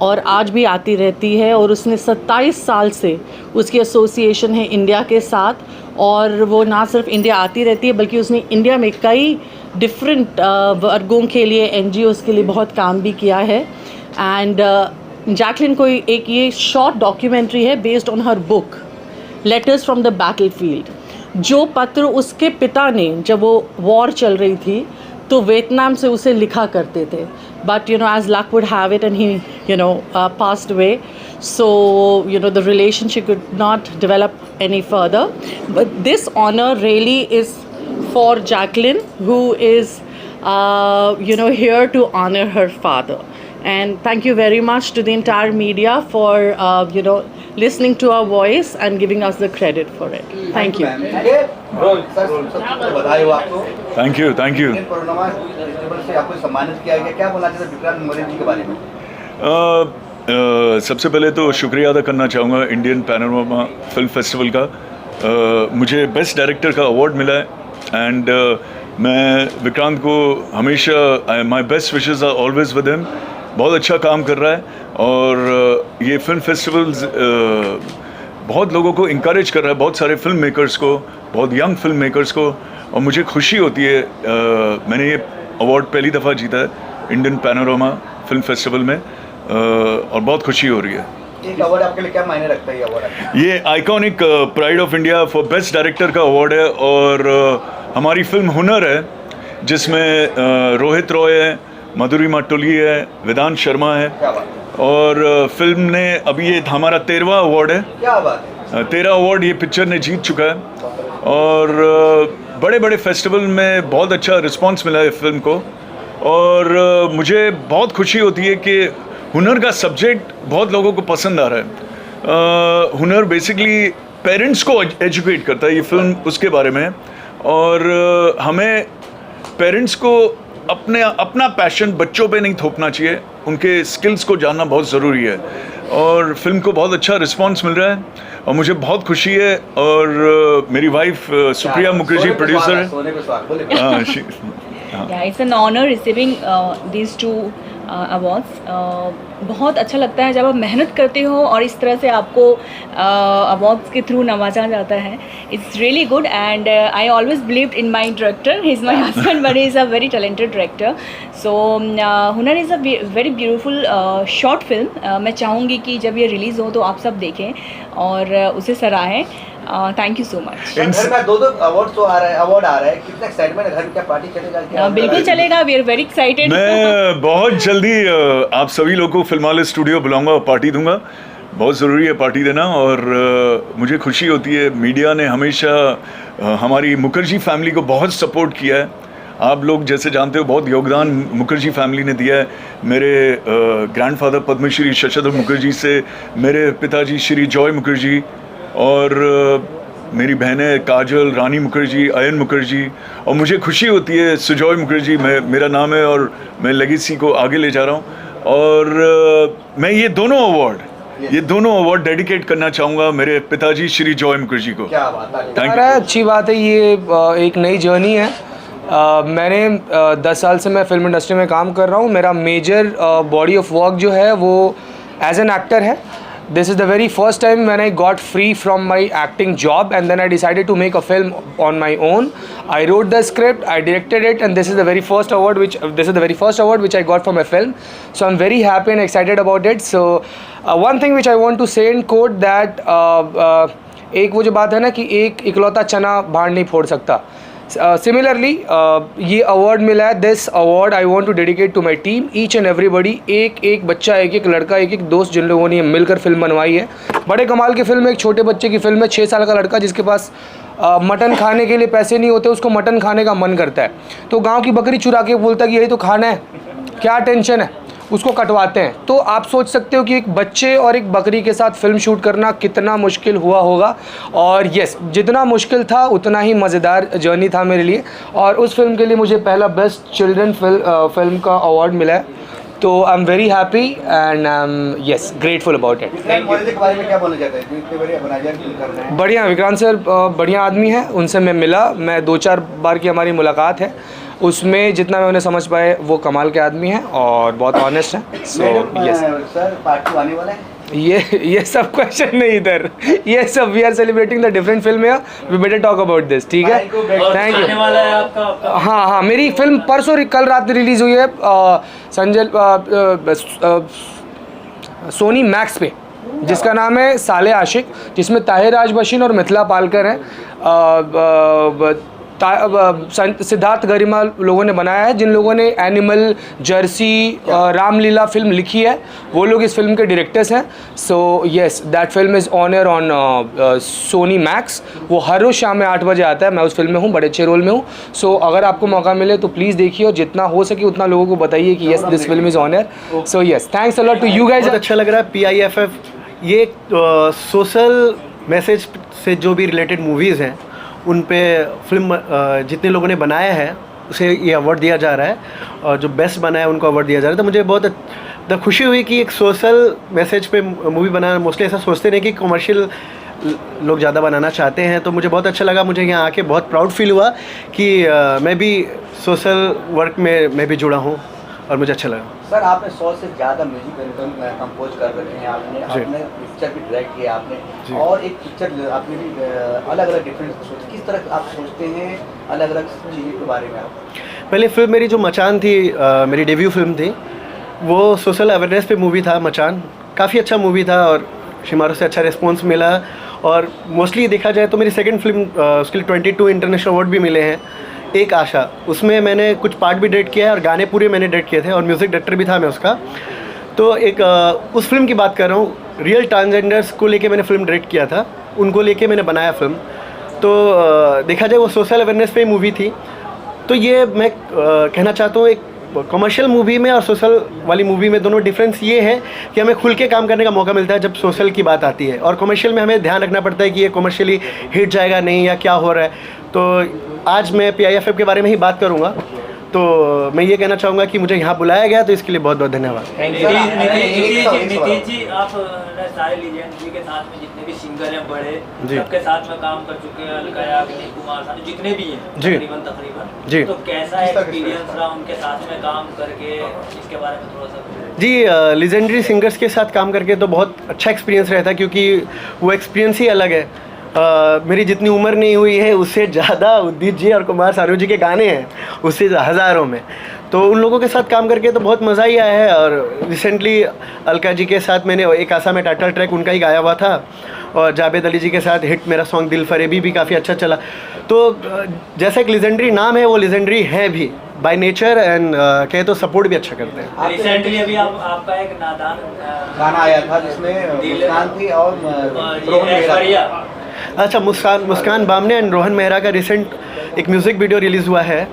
और आज भी आती रहती है, और उसने 27 साल से उसकी एसोसिएशन है इंडिया के साथ, और वो ना सिर्फ इंडिया आती रहती है बल्कि उसने इंडिया में कई डिफरेंट वर्गों के लिए, NGOs के लिए बहुत काम भी किया है। एंड जैकलिन को एक ये शॉर्ट डॉक्यूमेंट्री है based on her book letters from the battlefield, जो पत्र उसके पिता ने जब वो वॉर चल रही थी तो वियतनाम से उसे लिखा करते थे, but as luck would have it, and he passed away, so the relationship could not develop any further. But this honor really is for Jacqueline, who is here to honor her father. And thank you very much to the entire media for listening to our voice and giving us the credit for it. Thank you. Thank you. Thank you. सबसे पहले तो शुक्रिया अदा करना चाहूँगा Indian panorama film festival का। मुझे best director का अवार्ड मिला है, एंड मैं विक्रांत को हमेशा my best wishes are always with him. बहुत अच्छा काम कर रहा है, और ये फिल्म फेस्टिवल्स बहुत लोगों को इंकरेज कर रहा है, बहुत सारे फिल्म मेकर्स को, बहुत यंग फिल्म मेकर्स को, और मुझे खुशी होती है। मैंने ये अवार्ड पहली दफ़ा जीता है इंडियन पैनोरमा फिल्म फेस्टिवल में, और बहुत खुशी हो रही है। एक अवार्ड आपके लिए क्या मायने रखता है ये अवार्ड? ये iconic pride of India for best director का अवार्ड है, और हमारी फिल्म हुनर है जिसमें रोहित रॉय है मधुरिमा टोली है, वेदांत शर्मा है, और फिल्म ने अभी ये हमारा 13वां अवार्ड है। क्या बात है। 13 अवार्ड ये पिक्चर ने जीत चुका है, और बड़े बड़े फेस्टिवल में बहुत अच्छा रिस्पांस मिला है फिल्म को। और मुझे बहुत खुशी होती है कि हुनर का सब्जेक्ट बहुत लोगों को पसंद आ रहा है। हुनर बेसिकली पेरेंट्स को एजुकेट करता है, ये फिल्म उसके बारे में है। और हमें पेरेंट्स को अपना पैशन बच्चों पे नहीं थोपना चाहिए, उनके स्किल्स को जानना बहुत ज़रूरी है। और फिल्म को बहुत अच्छा रिस्पांस मिल रहा है और मुझे बहुत खुशी है। और मेरी वाइफ सुप्रिया मुखर्जी प्रोड्यूसर है। Yeah, it's an honor receiving these two awards. बहुत अच्छा लगता है जब आप मेहनत करते हो और इस तरह से आपको अवार्ड्स के थ्रू नवाजा जाता है. It's really good and I always believed in my director. He is my husband but he is a very talented director. So Hunar is a very beautiful short film. मैं चाहूँगी कि जब ये रिलीज़ हो तो आप सब देखें और उसे सराहें. Thank you so much. घर में दो अवार्ड तो आ रहा है, अवार्ड आ रहा है, कितना एक्साइटमेंट है घर में, क्या पार्टी चलेगा? बिल्कुल चलेगा. We are very excited. मैं बहुत जल्दी आप सभी लोगों को फिल्माले स्टूडियो बुलाऊंगा और पार्टी दूंगा. बहुत ज़रूरी है पार्टी देना. और मुझे खुशी होती है मीडिया ने हमेशा हमारी मुखर्जी फैमिली को बहुत सपोर्ट किया है. आप लोग जैसे जानते हो बहुत योगदान मुखर्जी फैमिली ने दिया है. मेरे ग्रैंडफादर पद्मश्री शशिधर मुखर्जी से मेरे पिताजी श्री जॉय मुखर्जी और मेरी बहनें काजल, रानी मुखर्जी, अयन मुखर्जी. और मुझे खुशी होती है सुजॉय मुखर्जी मेरा नाम है और मैं लेगेसी को आगे ले जा रहा हूँ. और मैं ये दोनों अवार्ड डेडिकेट करना चाहूँगा मेरे पिताजी श्री जॉय मुखर्जी को. Thank you. अच्छी बात है. ये एक नई जर्नी है. मैंने 10 साल से मैं फिल्म इंडस्ट्री में काम कर रहा हूँ. मेरा मेजर बॉडी ऑफ वर्क जो है वो एज एन एक्टर है. This is the very first time when I got free from my acting job and then I decided to make a film on my own. I wrote the script, I directed it, and this is the very first award which I got for my film. So I'm very happy and excited about it. So one thing which I want to say in quote that एक वो जो बात है ना कि एक इकलौता चना भाड़ नहीं फोड़ सकता. Similarly, ये अवार्ड मिला है. This award I want to dedicate to my team, each and everybody. एक बच्चा, एक लड़का, एक दोस्त जिन लोगों ने मिलकर फिल्म बनवाई है. बड़े कमाल की फिल्म है. एक छोटे बच्चे की फिल्म है. 6 साल का लड़का जिसके पास मटन खाने के लिए पैसे नहीं होते, उसको मटन खाने का मन करता है तो गांव की बकरी चुरा के बोलता है कि यही तो खाना है, क्या टेंशन है, उसको कटवाते हैं. तो आप सोच सकते हो कि एक बच्चे और एक बकरी के साथ फिल्म शूट करना कितना मुश्किल हुआ होगा. और यस, जितना मुश्किल था उतना ही मज़ेदार जर्नी था मेरे लिए. और उस फिल्म के लिए मुझे पहला बेस्ट चिल्ड्रन फिल्म का अवार्ड मिला है. तो आई am very happy and I am grateful about it. बढ़िया. विक्रांत सर बढ़िया आदमी है. उनसे मैं मिला, मैं 2-4 बार की हमारी मुलाकात है. उसमें जितना मैं उन्हें समझ पाए वो कमाल के आदमी हैं और बहुत ऑनेस्ट हैं. सो यस सर, पार्ट 2 आने वाला है. ये सब क्वेश्चन नहीं इधर. ये सब we are celebrating the different film है. We better talk about this. ठीक है. Thank you. हाँ, मेरी फिल्म परसों कल रात रिलीज़ हुई है संजय सोनी मैक्स पे, जिसका नाम है साले आशिक, जिसमें ताहिर राज बशीन और मिथिला पालकर हैं. सिद्धार्थ गरिमा लोगों ने बनाया है. जिन लोगों ने एनिमल, जर्सी, रामलीला फिल्म लिखी है वो लोग इस फिल्म के डायरेक्टर्स हैं. So yes, that film is on air on Sony Max. वो हर रोज़ शाम में 8 बजे आता है. मैं उस फिल्म में हूँ, बड़े अच्छे रोल में हूँ. सो अगर आपको मौका मिले तो प्लीज़ देखिए और जितना हो सके उतना लोगों को बताइए कि yes, this film is on air. So yes, thanks a lot to you guys. अच्छा लग रहा है. PIFF ये सोशल मैसेज से जो भी रिलेटेड मूवीज़ हैं उन पे फिल्म जितने लोगों ने बनाया है उसे ये अवार्ड दिया जा रहा है और जो बेस्ट बनाया है उनको अवार्ड दिया जा रहा है. तो मुझे बहुत खुशी हुई कि एक सोशल मैसेज पे मूवी बनाना. मोस्टली ऐसा सोचते नहीं कि कमर्शियल लोग ज़्यादा बनाना चाहते हैं. तो मुझे बहुत अच्छा लगा. मुझे यहाँ आके बहुत प्राउड फील हुआ कि मैं भी सोशल वर्क में मैं भी जुड़ा हूँ और मुझे अच्छा लगा. सर, आपने 100 से ज़्यादा म्यूजिक कंपोज कर रखे हैं. आपने पिक्चर भी डायरेक्ट किया आपने और एक पिक्चर आपने भी अलग अलग डिफरेंट सोच. किस तरह आप सोचते हैं अलग अलग चीज़ों के बारे में? आप पहले फिल्म मेरी जो मचान थी, मेरी डेब्यू फिल्म थी, वो सोशल अवेयरनेस पे मूवी था. मचान काफ़ी अच्छा मूवी था और शिमारू से अच्छा रिस्पॉन्स मिला. और मोस्टली देखा जाए तो मेरी सेकंड फिल्म उसके लिए 22 इंटरनेशनल अवार्ड भी मिले हैं एक आशा, उसमें मैंने कुछ पार्ट भी डायरेक्ट किया है और गाने पूरे मैंने डायरेक्ट किए थे और म्यूज़िक डायरेक्टर भी था मैं उसका। तो एक उस फिल्म की बात कर रहा हूँ, रियल ट्रांसजेंडर्स को लेके मैंने फ़िल्म डायरेक्ट किया था, उनको लेके मैंने बनाया फ़िल्म। तो देखा जाए वो सोशल अवेयरनेस पे मूवी थी। तो ये मैं कहना चाहता हूँ, एक कमर्शियल मूवी में और सोशल वाली मूवी में दोनों डिफरेंस ये है कि हमें खुल के काम करने का मौका मिलता है जब सोशल की बात आती है, और कमर्शियल में हमें ध्यान रखना पड़ता है कि ये कमर्शियली हिट जाएगा नहीं या क्या हो रहा है। तो आज मैं PIFF के बारे में ही बात करूँगा। तो मैं ये कहना चाहूँगा कि मुझे यहाँ बुलाया गया, तो इसके लिए बहुत बहुत धन्यवाद। नीतीश जी, आप सारे लीजेंड जी के साथ में जितने भी सिंगर हैं बड़े, सबके साथ में काम कर चुके हैं, अलका याग्निक, कुमार सानू, जितने भी हैं तकरीबन जी। तो कैसा एक्सपीरियंस रहा उनके साथ में काम करके, इसके बारे में थोड़ा सा। जी, लीजेंडरी सिंगर्स के साथ काम करके तो बहुत अच्छा एक्सपीरियंस रहता है, क्योंकि वो एक्सपीरियंस ही अलग है। मेरी जितनी उम्र नहीं हुई है उससे ज़्यादा उदित जी और कुमार सानू जी के गाने हैं, उससे हज़ारों में। तो उन लोगों के साथ काम करके तो बहुत मज़ा ही आया है। और रिसेंटली अलका जी के साथ मैंने एक आसा में टाइटल ट्रैक उनका ही गाया हुआ था, और जावेद अली जी के साथ हिट मेरा सॉन्ग दिल फरेबी भी काफ़ी अच्छा चला। तो जैसा एक लेजेंडरी नाम है, वो लेजेंडरी है भी बाय नेचर, एंड कहे तो सपोर्ट भी अच्छा करते हैं। रिसेंटली अभी आपका एक नादान गाना आया था जिसमें मुस्कान थी और रोहन मेहरा। अच्छा, मुस्कान बामने एंड रोहन मेहरा का रिसेंट एक म्यूज़िक वीडियो रिलीज़ हुआ है।